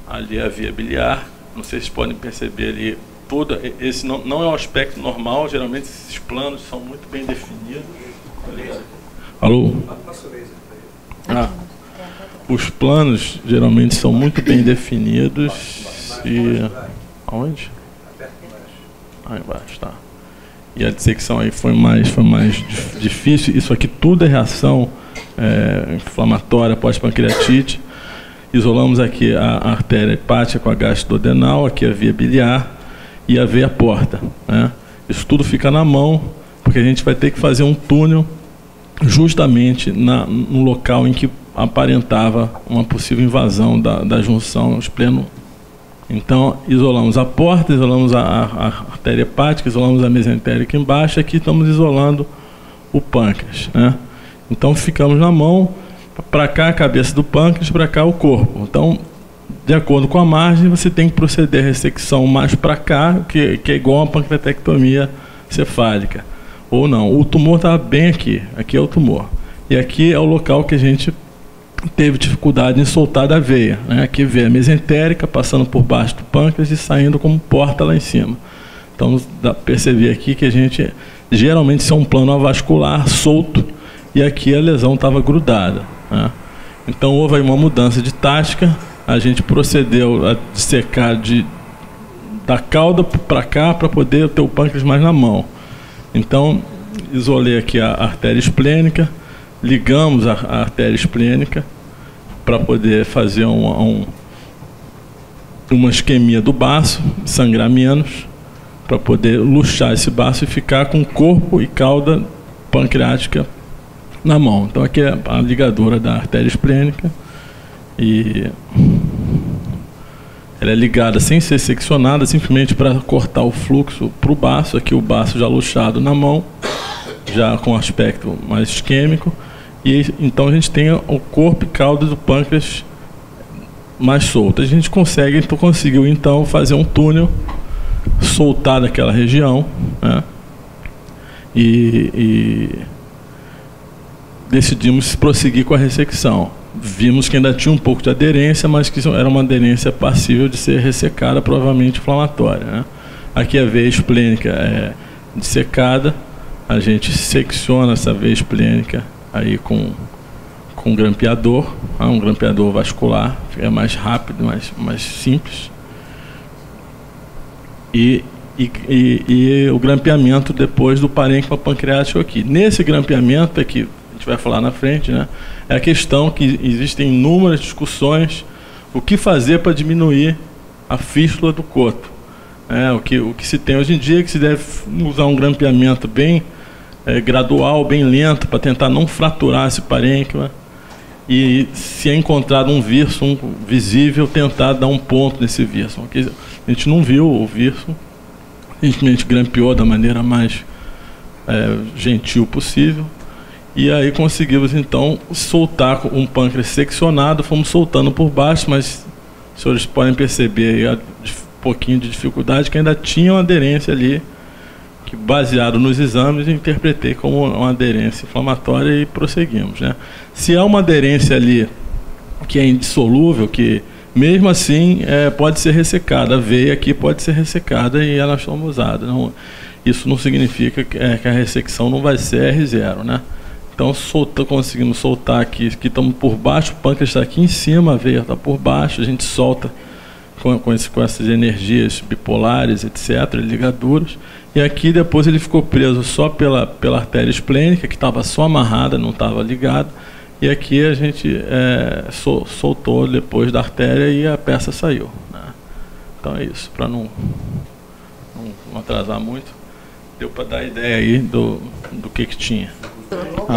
ali a via biliar. Não sei se vocês podem perceber ali, esse não é um aspecto normal, geralmente esses planos são muito bem definidos. Alô? Os planos geralmente são muito bem definidos e... Aonde? Aí embaixo, tá. e a dissecção aí foi mais difícil. Isso aqui tudo é reação inflamatória pós-pancreatite. Isolamos aqui a artéria hepática com a gastrodenal, aqui a via biliar e a veia porta, né? Isso tudo fica na mão, porque a gente vai ter que fazer um túnel justamente no local em que aparentava uma possível invasão da junção espleno. Então, isolamos a porta, isolamos a artéria hepática, isolamos a mesentérica embaixo, aqui estamos isolando o pâncreas, né? Então, ficamos na mão, para cá a cabeça do pâncreas, para cá o corpo. Então, de acordo com a margem, você tem que proceder a ressecção mais para cá, que é igual a uma pancreatectomia cefálica. Ou não, o tumor estava bem aqui é o tumor. E aqui é o local que a gente teve dificuldade em soltar da veia, né? Aqui veia mesentérica, passando por baixo do pâncreas e saindo como porta lá em cima. Então, dá para perceber aqui que a gente, geralmente, isso é um plano avascular solto, e aqui a lesão estava grudada, né? Então, houve aí uma mudança de tática, a gente procedeu a dissecar da cauda para cá, para poder ter o pâncreas mais na mão. Então, isolei aqui a artéria esplênica, ligamos a artéria esplênica para poder fazer uma isquemia do baço, sangrar menos, para poder luxar esse baço e ficar com corpo e cauda pancreática na mão. Então aqui é a ligadura da artéria esplênica e ela é ligada sem ser seccionada, simplesmente para cortar o fluxo para o baço. Aqui o baço já luxado na mão, já com aspecto mais isquêmico. E então a gente tem o corpo e cauda do pâncreas mais solto. A gente conseguiu então fazer um túnel, soltar daquela região, né? E decidimos prosseguir com a ressecção. Vimos que ainda tinha um pouco de aderência, mas que era uma aderência passível de ser ressecada, provavelmente inflamatória, né? Aqui a veia esplênica é dissecada, a gente secciona essa veia esplênica aí com um grampeador, um grampeador vascular, é mais rápido, mais simples. E o grampeamento depois do parênquima pancreático aqui. Nesse grampeamento aqui, a gente vai falar na frente, né? É a questão que existem inúmeras discussões, o que fazer para diminuir a fístula do coto. O que se tem hoje em dia é que se deve usar um grampeamento bem gradual, bem lento, para tentar não fraturar esse parênquima. E se é encontrado um virsum visível, tentar dar um ponto nesse virsum. A gente não viu o virsum, a gente grampeou da maneira mais gentil possível. E aí conseguimos então soltar um pâncreas seccionado, fomos soltando por baixo, mas os senhores podem perceber aí um pouquinho de dificuldade, que ainda tinha uma aderência ali, que baseado nos exames eu interpretei como uma aderência inflamatória e prosseguimos, né? Se há uma aderência ali que é indissolúvel, que mesmo assim pode ser ressecada, a veia aqui pode ser ressecada e ela está usada. Isso não significa que a ressecção não vai ser R0, né? Então conseguimos soltar aqui estamos por baixo, o pâncreas está aqui em cima, a veia está por baixo, a gente solta com essas energias bipolares, etc., ligaduras. E aqui depois ele ficou preso só pela artéria esplênica, que estava só amarrada, não estava ligada. E aqui a gente soltou depois da artéria e a peça saiu, né? Então é isso, para não atrasar muito, deu para dar ideia aí do que tinha.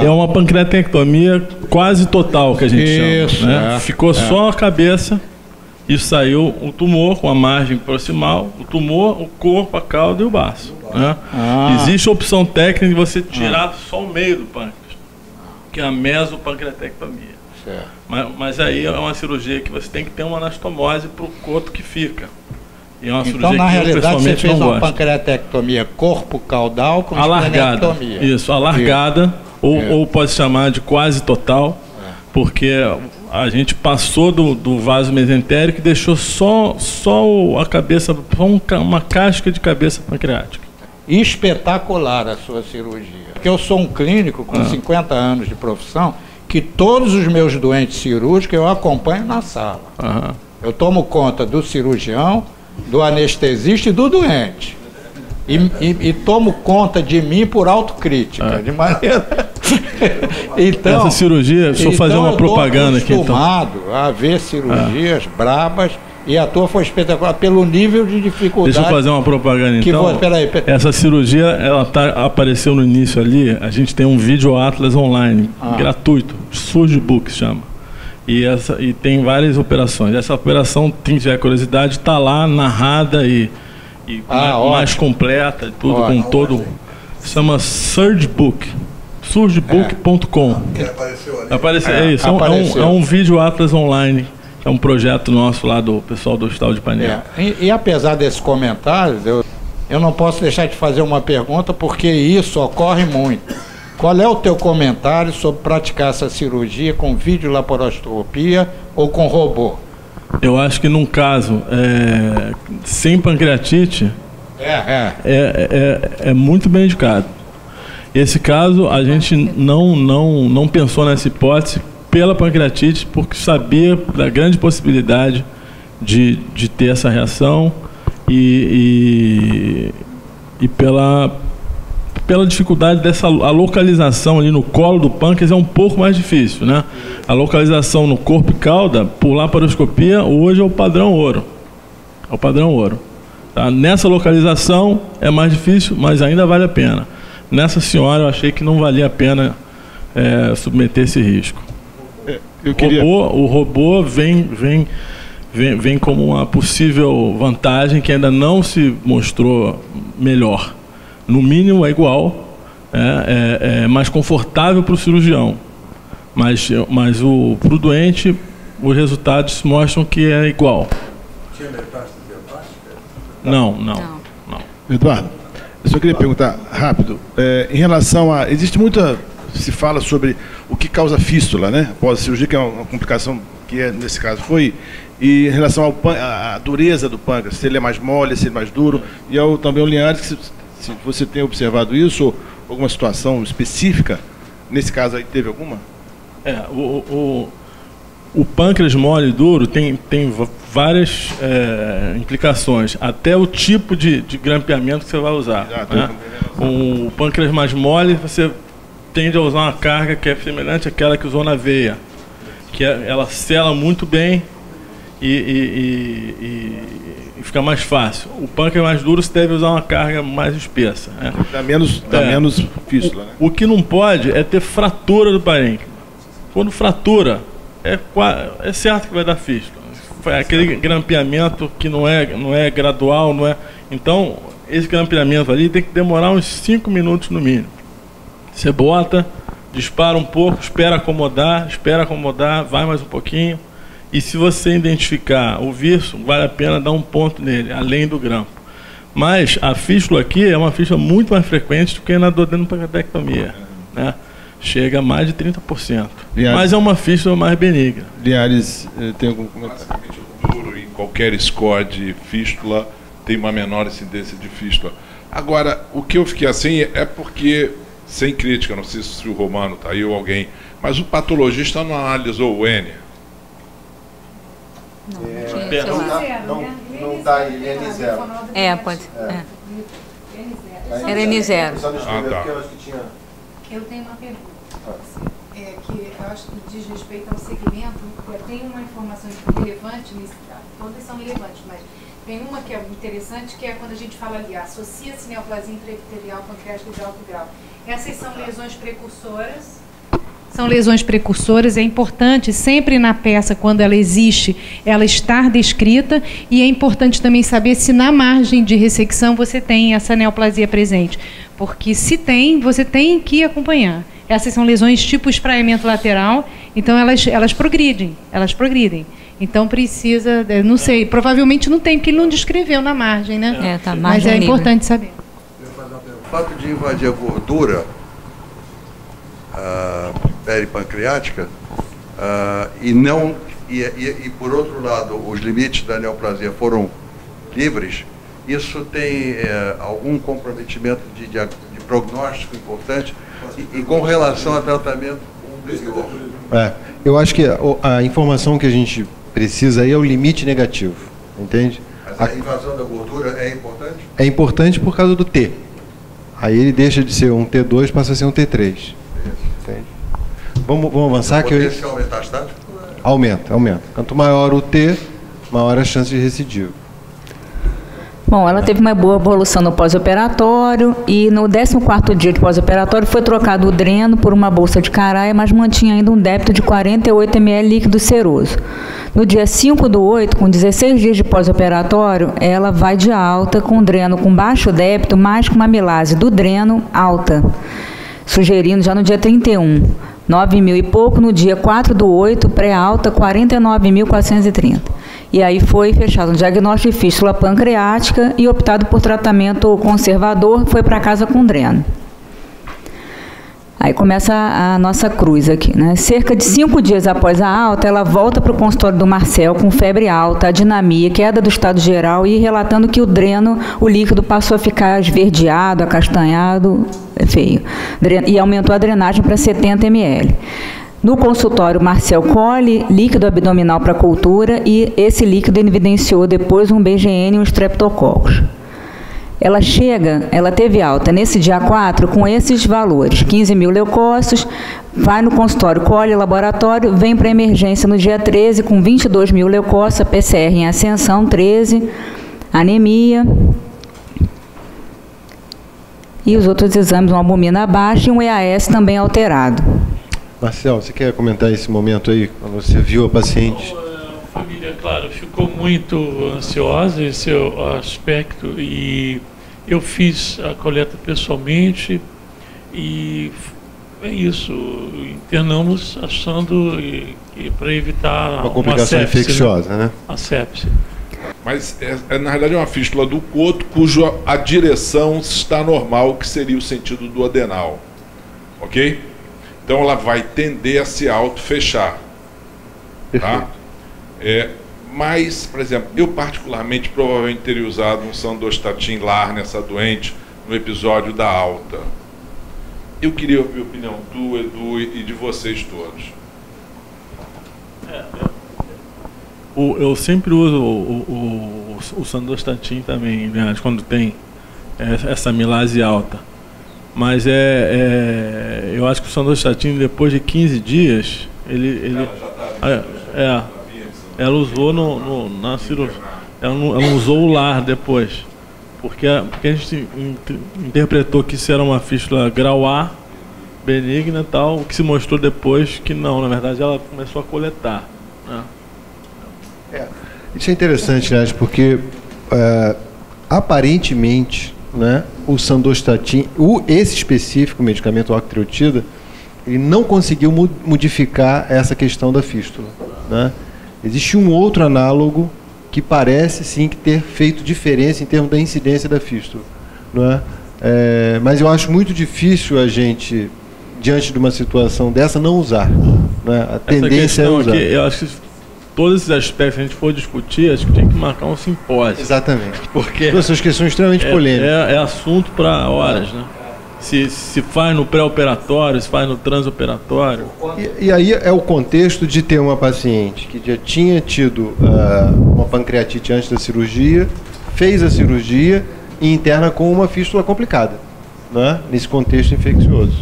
É uma pancreatectomia quase total, que a gente chama, né? Ficou só a cabeça e saiu o tumor com a margem proximal, o tumor, o corpo, a cauda e o baço, né? Existe a opção técnica de você tirar só o meio do pâncreas, que é a mesopancreatectomia. Mas aí é uma cirurgia que você tem que ter uma anastomose para o coto que fica. E é uma cirurgia então, na que realidade, você fez uma gosto. pancreatectomia corpo caudal com alargada. esplenectomia. Isso, alargada, ou pode chamar de quase total, porque a gente passou do vaso mesentérico e deixou só a cabeça, só uma casca de cabeça pancreática. Espetacular a sua cirurgia. Porque eu sou um clínico com 50 anos de profissão, que todos os meus doentes cirúrgicos eu acompanho na sala. Eu tomo conta do cirurgião, do anestesista e do doente. e tomo conta de mim por autocrítica, de maneira... Então, essa cirurgia, deixa eu fazer uma propaganda aqui. Então, acostumado a ver cirurgias brabas, e a tua foi espetacular pelo nível de dificuldade. Deixa eu fazer uma propaganda então. Peraí. Essa cirurgia, ela apareceu no início ali, a gente tem um vídeo atlas online, gratuito, Surgibook chama. E tem várias operações. Essa operação, quem tiver curiosidade, está lá narrada e mais completa, tudo ótimo, com todo. Chama Surgibook. Surgibook.com. Apareceu ali. É um vídeo atlas online. É um projeto nosso lá do pessoal do Hospital de Ipanema. E apesar desses comentários, eu não posso deixar de fazer uma pergunta, porque isso ocorre muito. Qual é o teu comentário sobre praticar essa cirurgia com videolaparoscopia ou com robô? Eu acho que num caso sem pancreatite é muito bem indicado. Esse caso a gente não pensou nessa hipótese pela pancreatite, porque sabia da grande possibilidade de ter essa reação e pela dificuldade a localização ali no colo do pâncreas é um pouco mais difícil, né? A localização no corpo e cauda, por laparoscopia, hoje é o padrão ouro. É o padrão ouro. Tá? Nessa localização é mais difícil, mas ainda vale a pena. Nessa senhora eu achei que não valia a pena submeter esse risco. O robô vem como uma possível vantagem que ainda não se mostrou melhor. No mínimo é igual, é mais confortável para o cirurgião, mas para o doente os resultados mostram que é igual. Tinha metástase hepática? Não. Eduardo, eu só queria perguntar rápido, em relação a... se fala sobre o que causa fístula, né? Após a cirurgia, que é uma complicação que nesse caso foi, e em relação à dureza do pâncreas, se ele é mais mole, se ele é mais duro, e também o Linhares, se você tem observado isso, ou alguma situação específica, nesse caso aí teve alguma? O pâncreas mole e duro tem várias implicações, até o tipo de grampeamento que você vai usar. Né? O pâncreas mais mole, você tende a usar uma carga que é semelhante àquela que usou na veia, que ela sela muito bem e fica mais fácil. O pâncreas mais duro, você deve usar uma carga mais espessa. Né? Dá menos fístula. Né? O que não pode é ter fratura do parênquima. Quando fratura, é certo que vai dar fístula. Aquele grampeamento que não é gradual, não é. Então, esse grampeamento ali tem que demorar uns 5 minutos no mínimo. Você bota, dispara um pouco, espera acomodar, vai mais um pouquinho. E se você identificar o vírus, vale a pena dar um ponto nele, além do grampo. Mas a fístula aqui é uma fístula muito mais frequente do que na duodenopancreatectomia, né? Chega a mais de 30%. Linhares, mas é uma fístula mais benigna. Linhares, tem algum comentário? Basicamente, o duro em qualquer score de fístula tem uma menor incidência de fístula. Agora, o que eu fiquei assim é porque, sem crítica, não sei se o Romano está aí ou alguém, mas o patologista não analisou o N. Não está aí, N0. Pode ser. Era N0. Eu tenho uma pergunta. Que eu acho que diz respeito ao segmento, tem uma informação relevante nesse caso, todas são relevantes, mas tem uma que é interessante, que é quando a gente fala ali, associa-se neoplasia intraepitelial pancreática de alto grau. Essas são lesões precursoras. São lesões precursoras, é importante sempre na peça, quando ela existe, ela estar descrita, e é importante também saber se na margem de ressecção você tem essa neoplasia presente, porque se tem, você tem que acompanhar. Essas são lesões tipo espraiamento lateral, então elas progridem. Então precisa, não sei, provavelmente não tem, porque ele não descreveu na margem, né? Mas é importante saber. O fato de invadir a gordura peripancreática e por outro lado os limites da neoplasia foram livres, isso tem algum comprometimento de prognóstico importante e com relação a tratamento ulterior? Eu acho que a informação que a gente precisa aí é o limite negativo, entende? Mas a invasão da gordura é importante? É importante por causa do T. Aí ele deixa de ser um T2 e passa a ser um T3. Entende? Vamos avançar. Que potencial metastático? Aumenta. Quanto maior o T, maior a chance de recidiva. Bom, ela teve uma boa evolução no pós-operatório e no 14º dia de pós-operatório foi trocado o dreno por uma bolsa de caraia, mas mantinha ainda um débito de 48 ml líquido seroso. No dia 5/8, com 16 dias de pós-operatório, ela vai de alta com dreno com baixo débito, mais com uma amilase do dreno alta, sugerindo já no dia 31. 9.000 e pouco, no dia 4/8, pré-alta, 49.430. E aí foi fechado um diagnóstico de fístula pancreática e optado por tratamento conservador, foi para casa com dreno. Aí começa a nossa cruz aqui, né? Cerca de 5 dias após a alta, ela volta para o consultório do Marcel com febre alta, adinamia, queda do estado geral e relatando que o dreno, o líquido passou a ficar esverdeado, acastanhado, feio. E aumentou a drenagem para 70 ml. No consultório, Marcel colhe líquido abdominal para cultura e esse líquido evidenciou depois um BGN e um streptococcus. Ela teve alta nesse dia 4 com esses valores, 15.000 leucócitos, vai no consultório, colhe laboratório, vem para emergência no dia 13 com 22.000 leucócitos, PCR em ascensão, 13, anemia. E os outros exames, uma albumina baixa e um EAS também alterado. Marcel, você quer comentar esse momento aí, quando você viu a paciente? A família, claro, ficou muito ansiosa, esse é o aspecto, e eu fiz a coleta pessoalmente e é isso, internamos achando que para evitar uma complicação sepse, infecciosa, né? A sepse. Mas na realidade é uma fístula do coto cuja a direção está normal, que seria o sentido do adenal, ok? Então ela vai tender a se auto-fechar, tá? Mas, por exemplo, eu particularmente provavelmente teria usado um sandostatin LAR nessa doente no episódio da alta. Eu queria ouvir a opinião tua, Edu, e de vocês todos. Eu sempre uso o sandostatin também, né, quando tem essa amilase alta. Mas eu acho que o sandostatin, depois de 15 dias, ela usou na cirurgia. Ela não usou o LAR depois. Porque a gente interpretou que isso era uma fístula grau A, benigna e tal, o que se mostrou depois que não, na verdade ela começou a coletar, né? Isso é interessante, né, porque aparentemente, né, o sandostatin, esse específico medicamento octreotida, ele não conseguiu modificar essa questão da fístula, né? Existe um outro análogo que parece sim que ter feito diferença em termos da incidência da fístula, não é? Mas eu acho muito difícil a gente, diante de uma situação dessa, não usar, né? A tendência é usar. Aqui, eu acho que todos esses aspectos, se a gente for discutir, acho que tem que marcar um simpósio. Exatamente. Porque essas questões extremamente polêmicas. É assunto para horas, né? Se faz no pré-operatório, se faz no transoperatório. E aí é o contexto de ter uma paciente que já tinha tido uma pancreatite antes da cirurgia, fez a cirurgia e interna com uma fístula complicada, né? Nesse contexto infeccioso.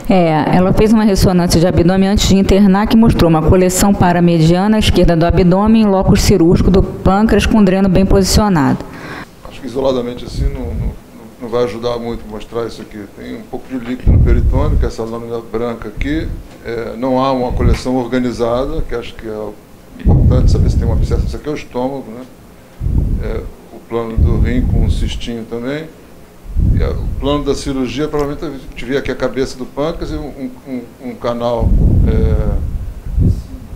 Ela fez uma ressonância de abdômen antes de internar que mostrou uma coleção paramediana à esquerda do abdômen em locus cirúrgico do pâncreas com dreno bem posicionado. Acho que isoladamente assim não vai ajudar muito mostrar isso aqui. Tem um pouco de líquido no peritônio, que é essa lâmina branca aqui. Não há uma coleção organizada, que acho que é importante saber se tem uma abscesso. Isso aqui é o estômago, né? O plano do rim com um cistinho também. E o plano da cirurgia, provavelmente a gente vê aqui a cabeça do pâncreas e um canal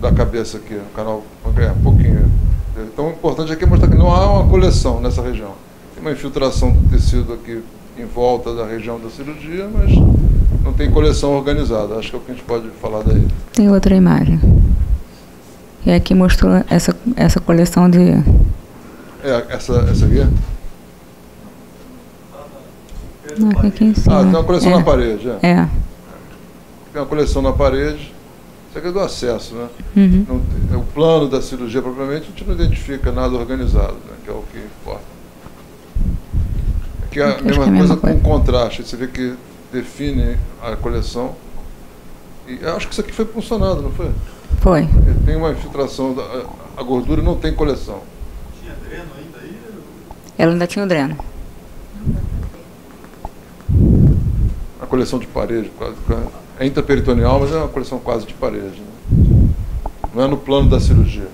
da cabeça aqui, um canal um pouquinho. Então o importante aqui é mostrar que não há uma coleção nessa região. Tem uma infiltração do tecido aqui em volta da região da cirurgia, mas não tem coleção organizada. Acho que é o que a gente pode falar daí. Tem outra imagem. E aqui mostrou essa coleção de... Essa aqui? Não, aqui em cima. Tem uma coleção na parede. Tem uma coleção na parede. Isso aqui é do acesso, né? Uhum. O plano da cirurgia, propriamente, a gente não identifica nada organizado, né? Que é o que importa. Aqui é a mesma coisa com contraste. Você vê que define a coleção. E eu acho que isso aqui foi puncionado, não foi? Foi. Tem uma infiltração, a gordura não tem coleção. Tinha dreno ainda aí? Ela ainda tinha o dreno. A coleção de parede, quase. É intraperitoneal, mas é uma coleção quase de parede. Né? Não é no plano da cirurgia.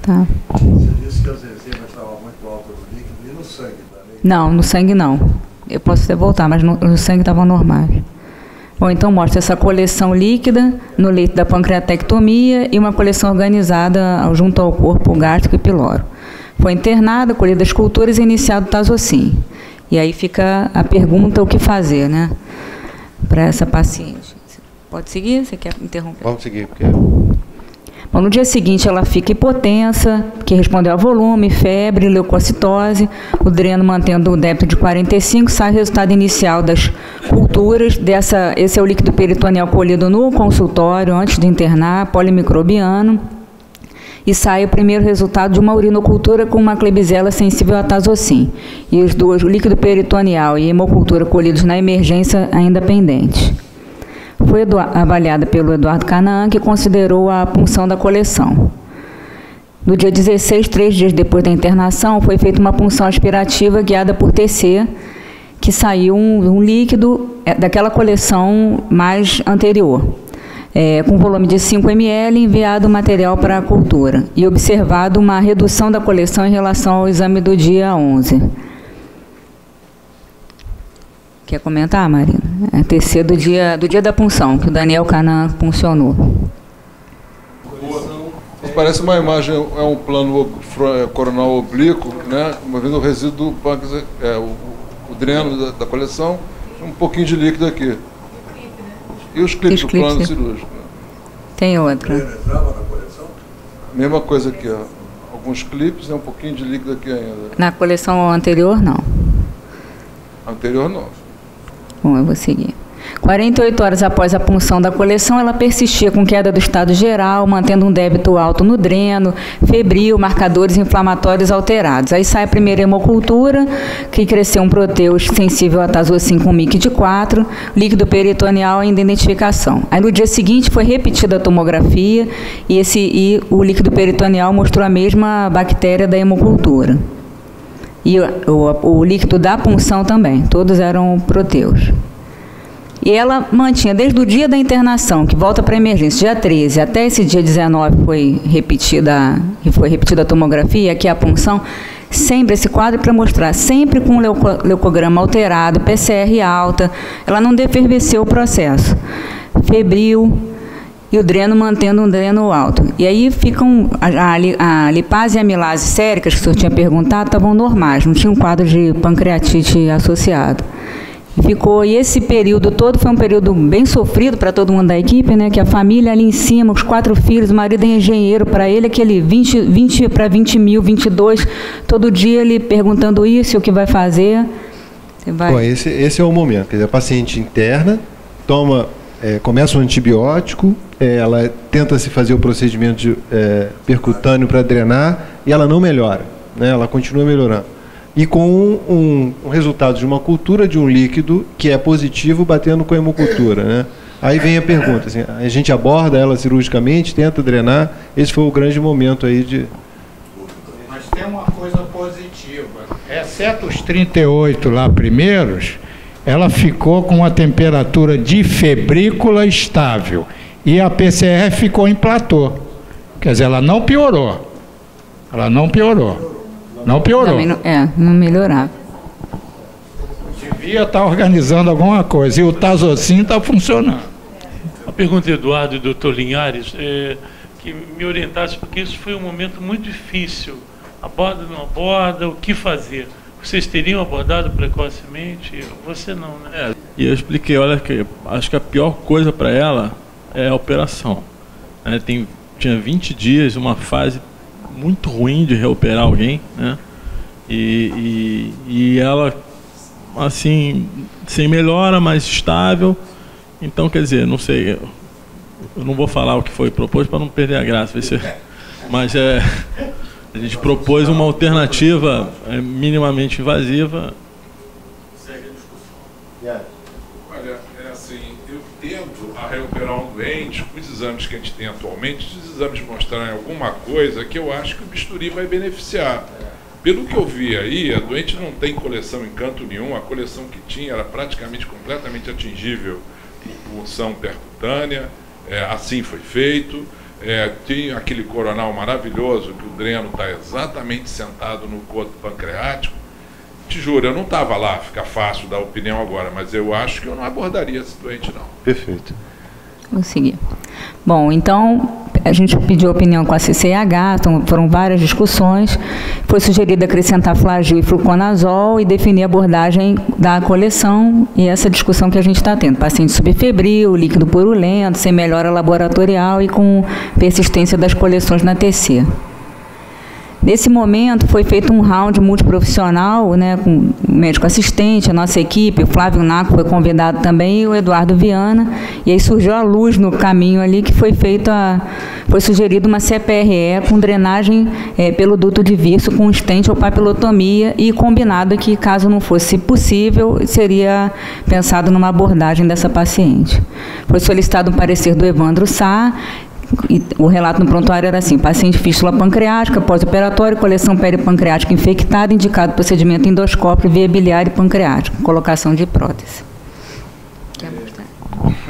Tá. Você disse que as enzimas estavam muito altas no líquido e no sangue também? Não, no sangue não. Eu posso até voltar, mas no sangue estava normal. Bom, então mostra essa coleção líquida no leito da pancreatectomia e uma coleção organizada junto ao corpo gástrico e piloro. Foi internada, colhida as culturas e iniciado o Tazocin. E aí fica a pergunta, o que fazer, né? Para essa paciente. Pode seguir? Você quer interromper? Vamos seguir, porque... Bom, no dia seguinte ela fica hipotensa, que respondeu a volume, febre, leucocitose, o dreno mantendo o débito de 45, sai o resultado inicial das culturas, esse é o líquido peritoneal colhido no consultório, antes de internar, polimicrobiano, e sai o primeiro resultado de uma urinocultura com uma Klebsiella sensível a Tazocin, e os dois, o líquido peritoneal e a hemocultura colhidos na emergência ainda pendentes. Foi avaliada pelo Eduardo Canaan, que considerou a punção da coleção. No dia 16, 3 dias depois da internação, foi feita uma punção aspirativa guiada por TC, que saiu um líquido daquela coleção mais anterior, com volume de 5 ml, enviado o material para a cultura, e observado uma redução da coleção em relação ao exame do dia 11. Quer comentar, Marina? É TC do dia da punção, que o Daniel Canaan puncionou. Parece uma imagem, é um plano coronal oblíquo, né? Uma vez o resíduo do pâncreas, o dreno da coleção, um pouquinho de líquido aqui. E os clipes do plano cirúrgico. Né? Tem outra. Mesma coisa aqui, ó. Alguns clipes e um pouquinho de líquido aqui ainda. Na coleção anterior, não. Anterior, não. Bom, eu vou seguir. 48 horas após a punção da coleção, ela persistia com queda do estado geral, mantendo um débito alto no dreno, febril, marcadores inflamatórios alterados. Aí sai a primeira hemocultura, que cresceu um proteus sensível a Tazocin com MIC de 4, líquido peritoneal ainda em identificação. Aí no dia seguinte foi repetida a tomografia e o líquido peritoneal mostrou a mesma bactéria da hemocultura. E o líquido da punção também, todos eram proteus. E ela mantinha, desde o dia da internação, que volta para a emergência, dia 13, até esse dia 19 foi repetida a tomografia, aqui a punção, sempre esse quadro para mostrar, sempre com leucograma alterado, PCR alta, ela não defervesceu o processo. Febril, e o dreno mantendo um dreno alto. E aí ficam, a lipase e a amilase séricas, que o senhor tinha perguntado, estavam normais, não tinha um quadro de pancreatite associado. E esse período todo foi um período bem sofrido para todo mundo da equipe, né? Que a família ali em cima, os 4 filhos, o marido é engenheiro, para ele aquele 20 para 20 mil, 22, todo dia ele perguntando isso, o que vai fazer. Bom, esse é o momento, quer dizer, a paciente interna, começa um antibiótico, ela tenta se fazer o procedimento percutâneo para drenar e ela não melhora, né? Ela continua melhorando. E com um resultado de uma cultura de um líquido que é positivo batendo com a hemocultura, né? Aí vem a pergunta, assim, a gente aborda ela cirurgicamente, tenta drenar, esse foi o grande momento aí de... Mas tem uma coisa positiva, exceto os 38 lá primeiros, ela ficou com uma temperatura de febrícula estável e a PCR ficou em platô. Quer dizer, ela não piorou. Ela não piorou. Não piorou. Não melhorava. Devia estar organizando alguma coisa. E o Tazocin está funcionando. A pergunta, Eduardo e doutor Linhares, que me orientasse, porque isso foi um momento muito difícil. Aborda, não aborda, o que fazer? Vocês teriam abordado precocemente? Você não, né? E eu expliquei, olha, que acho que a pior coisa para ela é a operação. Tinha 20 dias, uma fase muito ruim de reoperar alguém, né? E ela, assim, sem melhora, mas estável. Então, quer dizer, não sei, eu não vou falar o que foi proposto para não perder a graça, mas a gente propôs uma alternativa minimamente invasiva. Olha, assim, eu tendo a recuperar um doente com os exames que a gente tem atualmente, se os exames mostrarem alguma coisa que eu acho que o bisturi vai beneficiar. Pelo que eu vi aí, a doente não tem coleção em canto nenhum, a coleção que tinha era praticamente completamente atingível por punção percutânea, assim foi feito. Tem aquele coronal maravilhoso que o dreno está exatamente sentado no corpo pancreático. Te juro, eu não estava lá, fica fácil dar opinião agora, mas eu acho que eu não abordaria esse doente, não. Perfeito. Vou seguir. Bom, então, a gente pediu opinião com a CCH, então foram várias discussões. Foi sugerido acrescentar Flagyl e fluconazol e definir a abordagem da coleção, e essa discussão que a gente está tendo. Paciente subfebril, líquido purulento, sem melhora laboratorial e com persistência das coleções na TC. Nesse momento, foi feito um round multiprofissional, né, com o médico assistente, a nossa equipe, o Flávio Naco foi convidado também, e o Eduardo Viana, e aí surgiu a luz no caminho ali, que foi sugerido uma CPRE com drenagem pelo duto de Virso, com stent ou papilotomia, e combinado que, caso não fosse possível, seria pensado numa abordagem dessa paciente. Foi solicitado um parecer do Evandro Sá. E o relato no prontuário era assim: paciente fístula pancreática, pós-operatório, coleção peripancreática infectada, indicado procedimento endoscópio, via biliar e pancreática, colocação de prótese.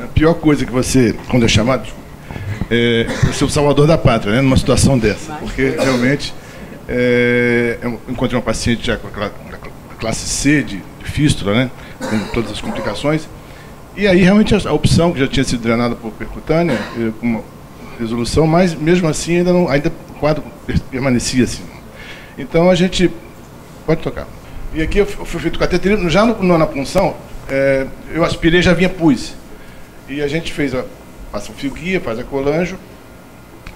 A pior coisa que você, quando é chamado, é ser o salvador da pátria, né, numa situação dessa, porque realmente eu encontrei uma paciente já com a classe C de fístula, né, com todas as complicações, e aí realmente a opção, que já tinha sido drenada por percutânea, com uma resolução, mas mesmo assim ainda o quadro permanecia assim. Então a gente pode tocar. E aqui eu fui feito cateterismo, já na punção, eu aspirei, já vinha pus. E a gente passa um fio guia, faz a colanjo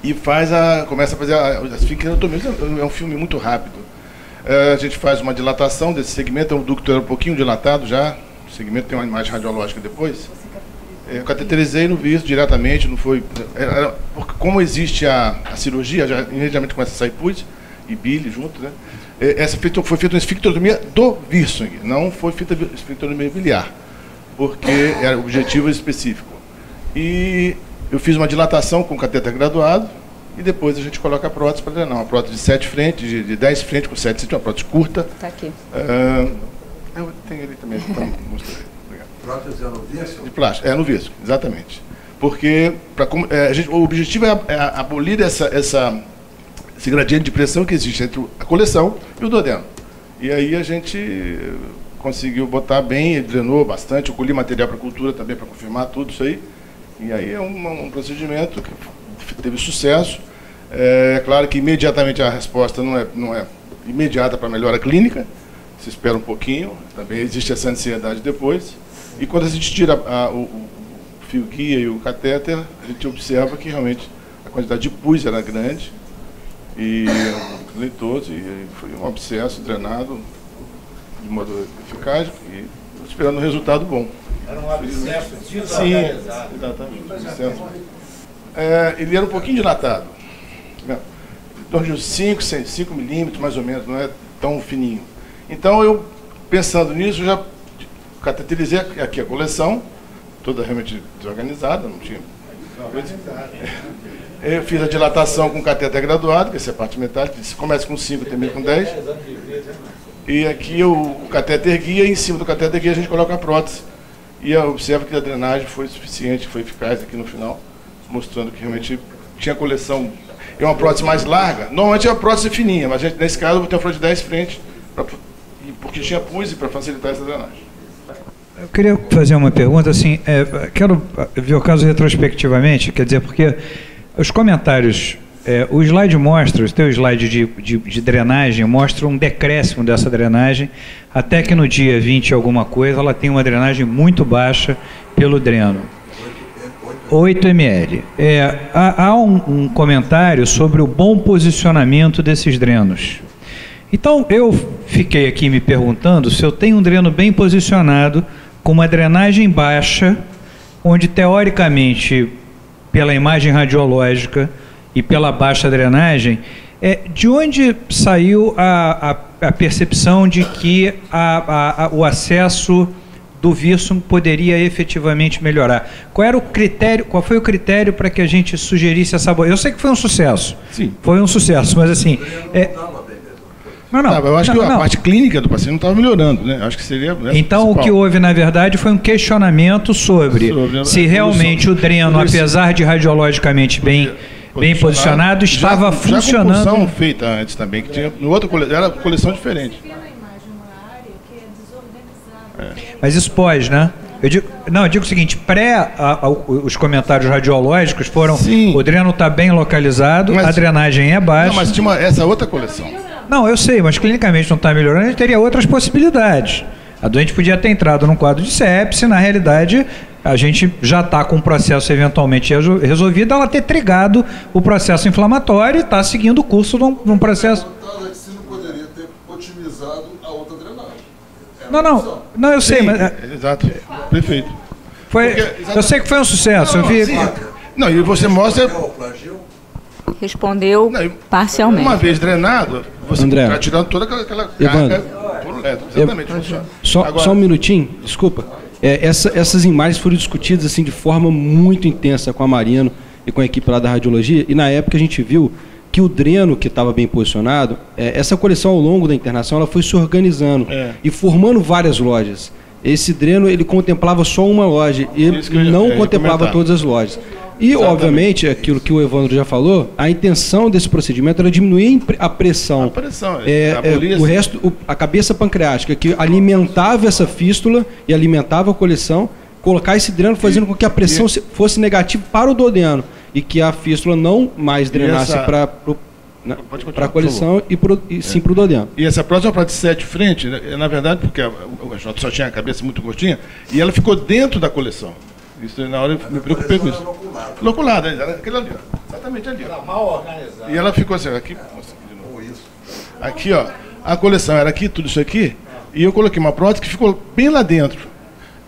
e começa a fazer as esfincterotomias. É um filme muito rápido. A gente faz uma dilatação desse segmento, o ducto era um pouquinho dilatado já, o segmento tem uma imagem radiológica depois. Eu cateterizei no Virso diretamente, não foi... porque como existe a cirurgia, já imediatamente começa a sair pus e bile junto, né? Foi feita uma esfincterotomia do Virso, não foi feita esfincterotomia biliar, porque era o objetivo específico. E eu fiz uma dilatação com cateter graduado e depois a gente coloca a prótese para drenar. Uma prótese de 7 frentes, de 10 frentes com 7 centímetros, uma prótese curta. Está aqui. Eu tenho ele também, então mostrei. Prótese é no Virso? De plástico, no Virso, exatamente. Porque o objetivo é abolir esse gradiente de pressão que existe entre a coleção e o duodeno. E aí a gente conseguiu botar bem, ele drenou bastante, eu colhi material para cultura também para confirmar tudo isso aí. E aí é um procedimento que teve sucesso. É claro que imediatamente a resposta não é imediata para a melhora clínica, se espera um pouquinho, também existe essa ansiedade depois. E quando a gente tira o fio guia e o catéter, a gente observa que realmente a quantidade de pus era grande e leitoso, e foi um abscesso drenado de modo eficaz e esperando um resultado bom. Era um abscesso dilatado? Sim, exatamente. Ele era um pouquinho dilatado, em torno de uns 5 milímetros mais ou menos, não é tão fininho. Então eu, pensando nisso, já cateterizei aqui a coleção, toda realmente desorganizada, não tinha. Eu fiz a dilatação com cateter graduado, que essa é a parte metálica, começa com 5 e termina com 10. E aqui o cateter guia, e em cima do cateter guia a gente coloca a prótese. E observa que a drenagem foi suficiente, foi eficaz aqui no final, mostrando que realmente tinha coleção. É uma prótese mais larga, normalmente é uma prótese fininha, mas nesse caso eu vou ter uma prótese de 10 frentes, porque tinha pus e para facilitar essa drenagem. Eu queria fazer uma pergunta, assim, quero ver o caso retrospectivamente, quer dizer, porque os comentários, o slide mostra, o teu slide de drenagem mostra um decréscimo dessa drenagem, até que no dia 20 alguma coisa, ela tem uma drenagem muito baixa pelo dreno. 8 ml. Há um comentário sobre o bom posicionamento desses drenos. Então, eu fiquei aqui me perguntando se eu tenho um dreno bem posicionado, com uma drenagem baixa, onde teoricamente pela imagem radiológica e pela baixa drenagem, de onde saiu a percepção de que o acesso do Vírsum poderia efetivamente melhorar? Qual foi o critério para que a gente sugerisse essa boa? Eu sei que foi um sucesso. Sim. Foi um sucesso, mas assim... eu acho que a parte clínica do paciente não estava melhorando, né? Acho que seria... Então, o que houve, na verdade, foi um questionamento sobre se realmente o dreno, apesar de radiologicamente bem posicionado, estava funcionando. Já com feita antes também, que tinha no outro era coleção diferente. Mas isso pode, né? Eu digo o seguinte, os comentários radiológicos foram, sim, o dreno está bem localizado, a drenagem é baixa. Não, mas tinha essa outra coleção. Não, eu sei, mas clinicamente não está melhorando, a gente teria outras possibilidades. A doente podia ter entrado num quadro de sepse, na realidade, a gente já está com o processo eventualmente resolvido, ela ter trigado o processo inflamatório e está seguindo o curso de um processo... Você não poderia ter otimizado a outra drenagem. Não, eu sei, mas... Exato, perfeito. Eu sei que foi um sucesso. Não, e você mostra... Respondeu parcialmente. Uma vez drenado, você está tirando toda aquela carga por eletro. Exatamente, funciona. Só um minutinho, desculpa. Essas imagens foram discutidas assim, de forma muito intensa com a Mariano e com a equipe lá da radiologia, e na época a gente viu que o dreno que estava bem posicionado, essa coleção ao longo da internação, ela foi se organizando e formando várias lojas. Esse dreno, ele contemplava só uma loja, e ele não contemplava todas as lojas. E, obviamente, aquilo que o Evandro já falou, a intenção desse procedimento era diminuir a pressão. O resto, a cabeça pancreática, que alimentava essa fístula e alimentava a coleção, colocar esse dreno fazendo com que a pressão fosse negativa para o duodeno e que a fístula não mais drenasse para a coleção e sim para o duodeno. E essa próxima prótese 7 frente, na verdade, porque a só tinha a cabeça muito curtinha, e ela ficou dentro da coleção. Isso na hora eu me preocupei com isso. Loculada, aquele ali, ó. Exatamente ali. Era mal organizada. E ela ficou assim, aqui. Aqui, ó. A coleção era aqui, tudo isso aqui. E eu coloquei uma prótese que ficou bem lá dentro.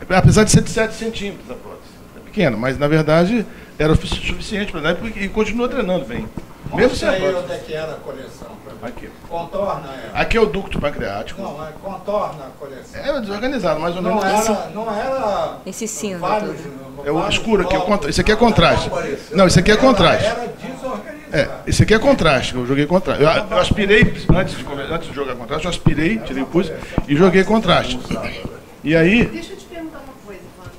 Apesar de ser de 7 centímetros a prótese. É pequena, mas na verdade era o suficiente para dar e continua treinando bem. Mesmo sem a prótese. Onde é que era a coleção? Aqui. Contorna ela. Aqui é o ducto pancreático. Não, é contorna a coleção. É desorganizado, mais ou menos. Não era esse cinza. É o escuro aqui. Isso aqui é contraste. Não, isso aqui é contraste. Esse aqui é contraste. Eu joguei contraste. Eu aspirei, antes de jogar contraste, eu aspirei, tirei o pus e joguei contraste. E aí... Deixa eu te perguntar uma coisa, Evandro.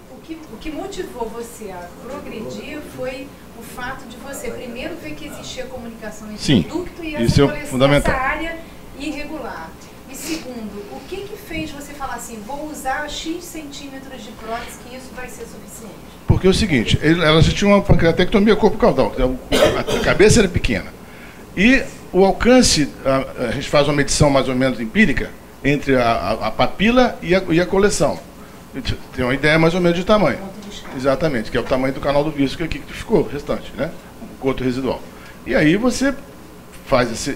O que motivou você a progredir foi o fato de você primeiro ver que existia comunicação entre o ducto e essa coleção, essa área irregular. E segundo, o que fez você falar assim, vou usar X centímetros de prótese, que isso vai ser suficiente? Porque é o seguinte, ela já tinha uma pancreatectomia corpo caudal, a cabeça era pequena. E o alcance, a gente faz uma medição mais ou menos empírica entre a papila e a coleção. Tem uma ideia mais ou menos de tamanho. Exatamente, que é o tamanho do canal do Vírsum que aqui ficou, o restante, né? O coto residual. E aí você faz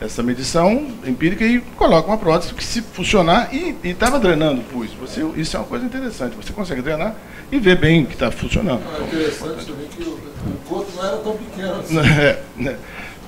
essa medição empírica e coloca uma prótese que, se funcionar, e estava drenando o pus. Isso é uma coisa interessante, você consegue drenar e ver bem que está funcionando. É interessante também que o coto não era tão pequeno assim.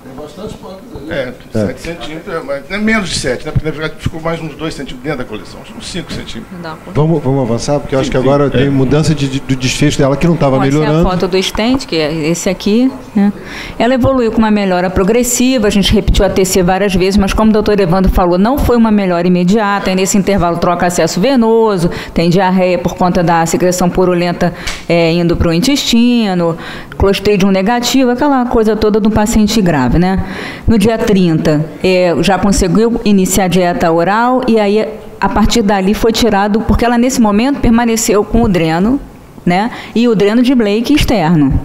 Tem bastante prótese ali. 7 centímetros, mas não é menos de 7, né? Porque na verdade ficou mais uns 2 centímetros dentro da coleção, uns 5 centímetros. Vamos avançar, porque eu acho que agora tem mudança do desfecho dela que não estava melhorando. Essa é a foto do stent, que é esse aqui, né? Ela evoluiu com uma melhora progressiva, a gente repetiu a TC várias vezes, mas como o doutor Evandro falou, não foi uma melhora imediata, e nesse intervalo troca acesso venoso, tem diarreia por conta da secreção purulenta indo para o intestino, Clostridium negativo, aquela coisa toda do paciente grave, né? No dia 30, já conseguiu iniciar a dieta oral e aí, a partir dali, foi tirado, porque ela, nesse momento, permaneceu com o dreno, né? E o dreno de Blake externo.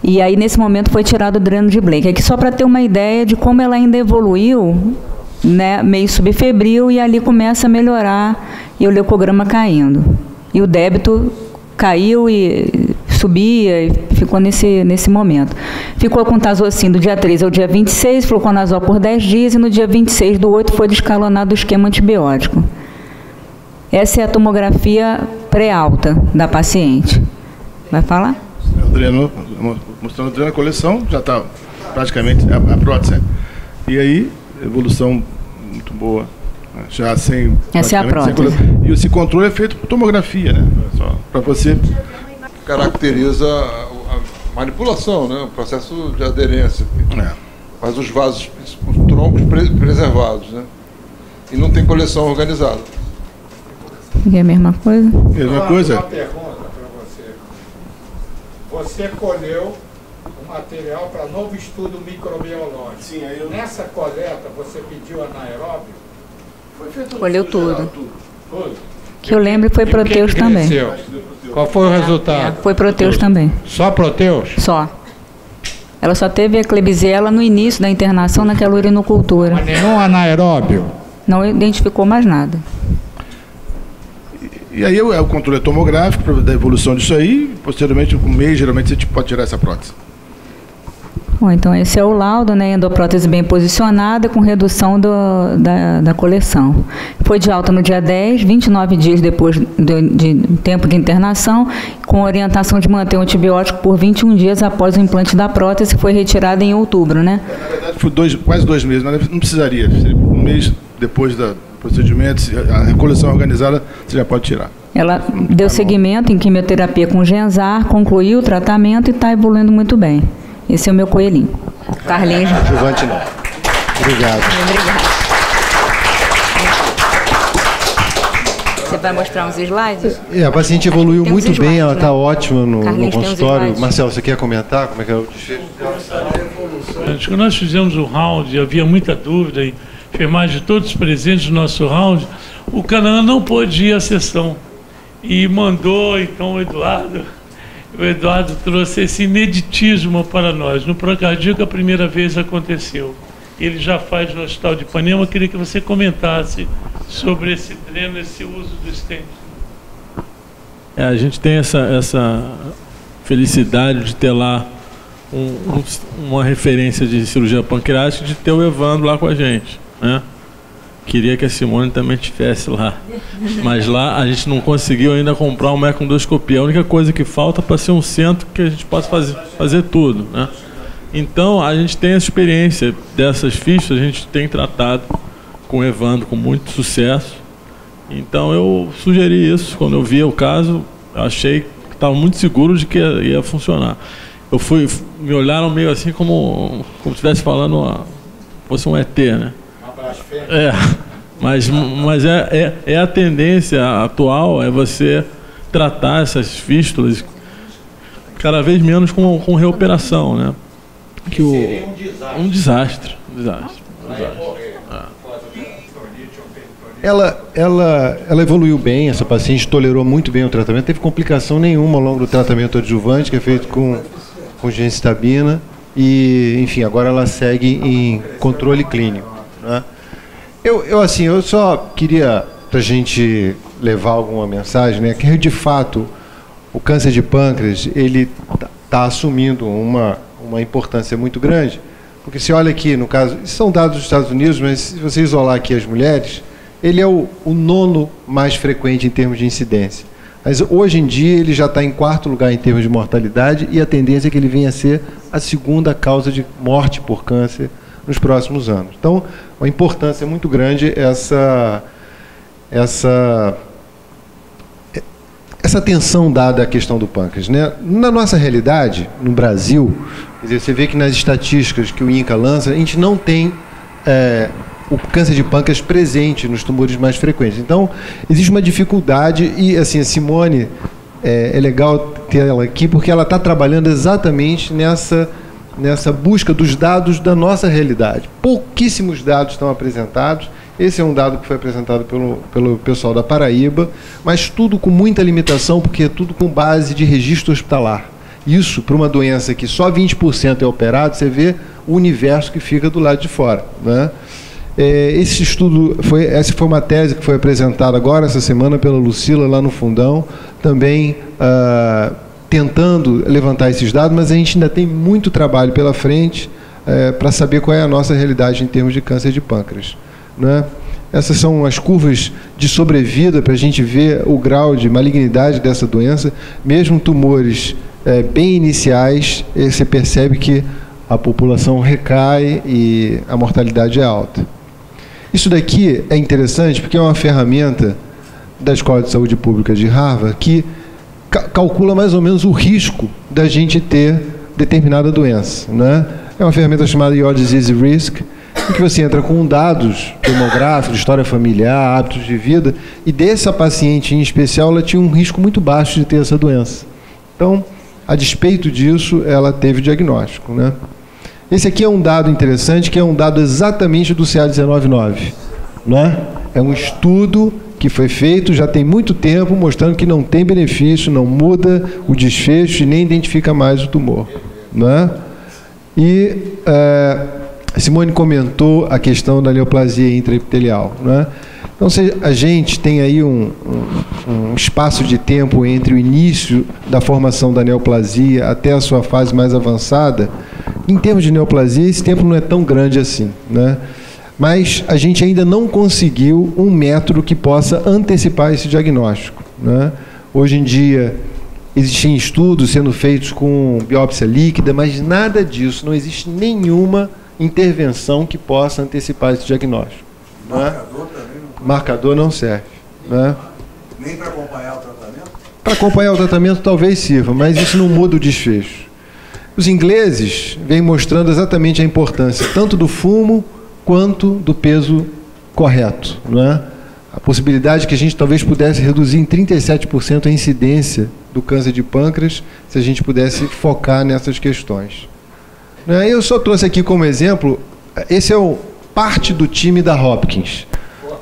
E aí, nesse momento, foi tirado o dreno de Blake. Aqui só para ter uma ideia de como ela ainda evoluiu, né? Meio subfebril, e ali começa a melhorar e o leucograma caindo. E o débito caiu e subia e ficou nesse momento. Ficou com tazocin do dia 3 ao dia 26, fluconazol por 10 dias, e no dia 26 do 8 foi descalonado o esquema antibiótico. Essa é a tomografia pré-alta da paciente. Vai falar? dreno, mostrando o dreno, a coleção, já está praticamente a prótese. E aí, evolução muito boa. Já sem... Essa é a prótese. E esse controle é feito por tomografia, né? Só para você... Caracteriza a manipulação, né? O processo de aderência. Faz os vasos, os troncos preservados, né? E não tem coleção organizada. E é a mesma coisa? Mesma coisa. Uma pergunta para você. Você colheu o material para novo estudo microbiológico. Sim, nessa coleta você pediu anaeróbio? Colheu tudo. Que eu lembro que foi Proteus também. Qual foi o resultado? Foi Proteus também. Só Proteus? Só. Ela só teve a Klebsiella no início da internação naquela urinocultura. Mas nenhum anaeróbio? Não identificou mais nada. E aí o controle tomográfico da evolução disso aí, posteriormente, com um mês, geralmente você pode tirar essa prótese. Bom, então esse é o laudo, né? Endoprótese bem posicionada com redução da coleção. Foi de alta no dia 10, 29 dias depois de tempo de internação, com orientação de manter o antibiótico por 21 dias após o implante da prótese, foi retirada em outubro, né? Na verdade, foi quase 2 meses, mas não precisaria. Um mês depois do procedimento, a coleção organizada, você já pode tirar. Ela deu seguimento em quimioterapia com Genzar, concluiu o tratamento e está evoluindo muito bem. Esse é o meu coelhinho. Carlinhos. Juvante não. Obrigado. Você vai mostrar uns slides? A paciente evoluiu muito bem, slides, ela está né? ótima no consultório. Slides. Marcelo, você quer comentar como é que é o desfecho? Acho que nós fizemos um round, havia muita dúvida, e enfermagem de todos os presentes do nosso round. O Canaã não pôde ir à sessão e mandou, então, o Eduardo trouxe esse ineditismo para nós. No Procardíaco, a primeira vez aconteceu. Ele já faz no Hospital de Ipanema. Eu queria que você comentasse sobre esse dreno, esse uso do stent. A gente tem essa felicidade de ter lá uma referência de cirurgia pancreática, de ter o Evandro lá com a gente, né? Queria que a Simone também estivesse lá, mas lá a gente não conseguiu ainda comprar uma econdoscopia. A única coisa que falta para ser um centro que a gente possa fazer tudo, né? Então a gente tem a experiência dessas fichas, a gente tem tratado com o Evandro com muito sucesso. Então eu sugeri isso quando eu vi o caso, eu achei que estava muito seguro de que ia funcionar. Me olharam meio assim como se estivesse falando, fosse um ET, né? Mas é a tendência atual, é você tratar essas fístulas cada vez menos com reoperação, né? Um desastre. Ela evoluiu bem, essa paciente tolerou muito bem o tratamento, teve complicação nenhuma ao longo do tratamento adjuvante, que é feito com gemcitabina, e, enfim, agora ela segue em controle clínico, né? Eu só queria, para a gente levar alguma mensagem, né, que de fato o câncer de pâncreas ele está assumindo uma importância muito grande, porque se olha aqui, no caso, são dados dos Estados Unidos, mas se você isolar aqui as mulheres, ele é o 9º mais frequente em termos de incidência. Mas hoje em dia ele já está em 4º lugar em termos de mortalidade e a tendência é que ele venha a ser a 2ª causa de morte por câncer nos próximos anos. Então, uma importância muito grande essa atenção dada à questão do pâncreas, né? Na nossa realidade, no Brasil, quer dizer, você vê que nas estatísticas que o INCA lança, a gente não tem o câncer de pâncreas presente nos tumores mais frequentes. Então, existe uma dificuldade e, assim, a Simone, é legal ter ela aqui, porque ela está trabalhando exatamente nessa busca dos dados da nossa realidade. Pouquíssimos dados estão apresentados. Esse é um dado que foi apresentado pelo pessoal da Paraíba, mas tudo com muita limitação, porque é tudo com base de registro hospitalar. Isso, para uma doença que só 20% é operado, você vê o universo que fica do lado de fora, né? Esse estudo, essa foi uma tese que foi apresentada agora, essa semana, pela Lucila, lá no Fundão, também tentando levantar esses dados, mas a gente ainda tem muito trabalho pela frente para saber qual é a nossa realidade em termos de câncer de pâncreas, né? Essas são as curvas de sobrevida para a gente ver o grau de malignidade dessa doença. Mesmo tumores bem iniciais, você percebe que a população recai e a mortalidade é alta. Isso daqui é interessante porque é uma ferramenta da Escola de Saúde Pública de Harvard que calcula mais ou menos o risco da gente ter determinada doença, né? É uma ferramenta chamada Your Disease Risk, em que você entra com dados demográficos, história familiar, hábitos de vida, e dessa paciente em especial, ela tinha um risco muito baixo de ter essa doença. Então, a despeito disso, ela teve diagnóstico, né? Esse aqui é um dado interessante, que é um dado exatamente do CA199, né? É um estudo que foi feito já tem muito tempo, mostrando que não tem benefício, não muda o desfecho e nem identifica mais o tumor, né? E Simone comentou a questão da neoplasia intraepitelial, né? Então, a gente tem aí um espaço de tempo entre o início da formação da neoplasia até a sua fase mais avançada. Em termos de neoplasia, esse tempo não é tão grande assim, né? Mas a gente ainda não conseguiu um método que possa antecipar esse diagnóstico, né? Hoje em dia, existem estudos sendo feitos com biópsia líquida, mas nada disso, não existe nenhuma intervenção que possa antecipar esse diagnóstico. Marcador também não? Marcador não serve, né? Nem para acompanhar o tratamento? Para acompanhar o tratamento talvez sirva, mas isso não muda o desfecho. Os ingleses vêm mostrando exatamente a importância tanto do fumo quanto do peso correto, né? A possibilidade que a gente talvez pudesse reduzir em 37% a incidência do câncer de pâncreas se a gente pudesse focar nessas questões. Eu só trouxe aqui como exemplo, esse é parte do time da Hopkins,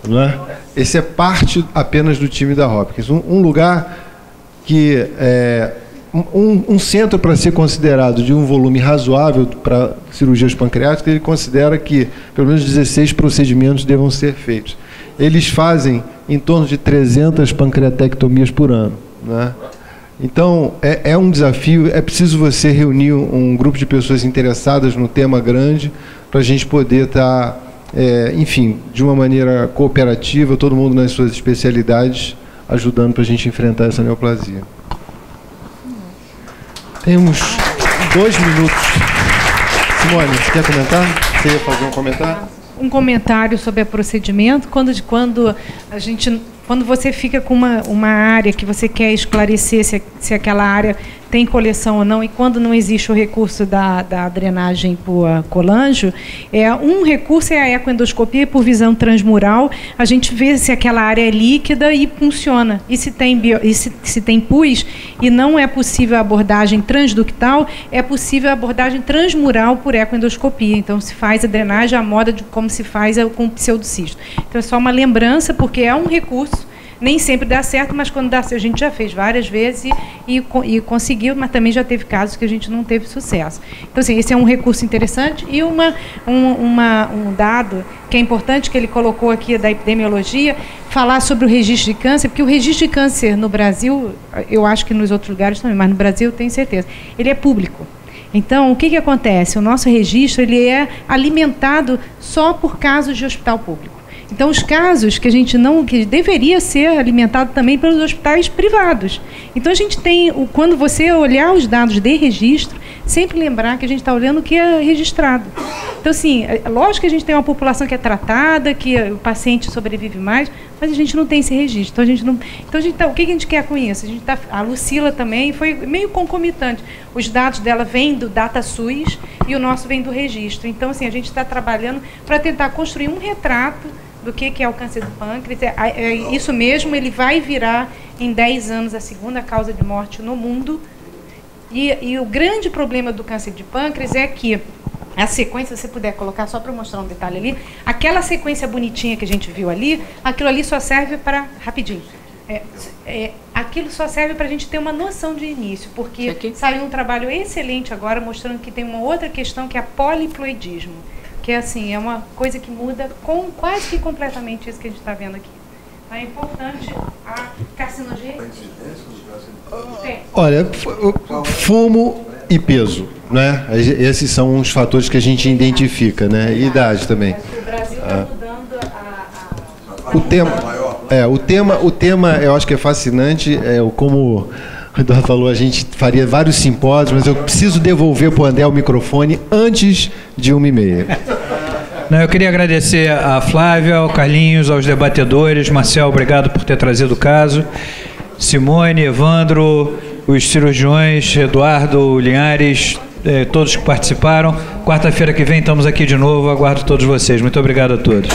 né? Esse é parte apenas do time da Hopkins. Um lugar que um centro para ser considerado de um volume razoável para cirurgias pancreáticas, ele considera que pelo menos 16 procedimentos devam ser feitos. Eles fazem em torno de 300 pancreatectomias por ano, né? Então, é um desafio, é preciso você reunir um grupo de pessoas interessadas no tema grande para a gente poder estar, enfim, de uma maneira cooperativa, todo mundo nas suas especialidades, ajudando para a gente enfrentar essa neoplasia. Temos 2 minutos. Simone, você quer comentar? Você ia fazer um comentário? Um comentário sobre o procedimento. Quando você fica com uma área que você quer esclarecer se aquela área tem coleção ou não, e quando não existe o recurso da drenagem por colangio, um recurso é a ecoendoscopia por visão transmural. A gente vê se aquela área é líquida e funciona. E se tem pus e não é possível a abordagem transductal, é possível a abordagem transmural por ecoendoscopia. Então, se faz a drenagem à moda de como se faz com o pseudocisto. Então, é só uma lembrança, porque é um recurso. Nem sempre dá certo, mas quando dá certo, a gente já fez várias vezes e conseguiu, mas também já teve casos que a gente não teve sucesso. Então, assim, esse é um recurso interessante. E um dado que é importante, que ele colocou aqui da epidemiologia, falar sobre o registro de câncer, porque o registro de câncer no Brasil, eu acho que nos outros lugares também, mas no Brasil eu tenho certeza, ele é público. Então, o que acontece? O nosso registro ele é alimentado só por casos de hospital público. Então, os casos que deveria ser alimentado também pelos hospitais privados. Então, a gente tem, quando você olhar os dados de registro, sempre lembrar que a gente está olhando o que é registrado. Então, assim, lógico que a gente tem uma população que é tratada, que o paciente sobrevive mais, mas a gente não tem esse registro. Então, o que a gente quer com isso? A Lucila também foi meio concomitante. Os dados dela vêm do DataSUS e o nosso vem do registro. Então, assim, a gente está trabalhando para tentar construir um retrato do que é o câncer do pâncreas. Isso mesmo, ele vai virar em 10 anos a segunda causa de morte no mundo. E o grande problema do câncer de pâncreas é que a sequência, se você puder colocar só para mostrar um detalhe ali, aquela sequência bonitinha que a gente viu ali, aquilo ali só serve para, rapidinho, aquilo só serve para a gente ter uma noção de início, porque saiu um trabalho excelente agora mostrando que tem uma outra questão que é a poliploidismo, que assim, é uma coisa que muda quase que completamente isso que a gente está vendo aqui. Então, é importante a carcinogênica. Olha, fumo e peso, né? Esses são os fatores que a gente identifica, né? E idade também. O Brasil está mudando o tema, eu acho que é fascinante, como o Eduardo falou, a gente faria vários simpósios, mas eu preciso devolver para o André o microfone antes de 1h30. Não, eu queria agradecer a Flávia, ao Carlinhos, aos debatedores. Marcel, obrigado por ter trazido o caso. Simone, Evandro, os cirurgiões, Eduardo, Linhares, todos que participaram. Quarta-feira que vem estamos aqui de novo. Aguardo todos vocês. Muito obrigado a todos.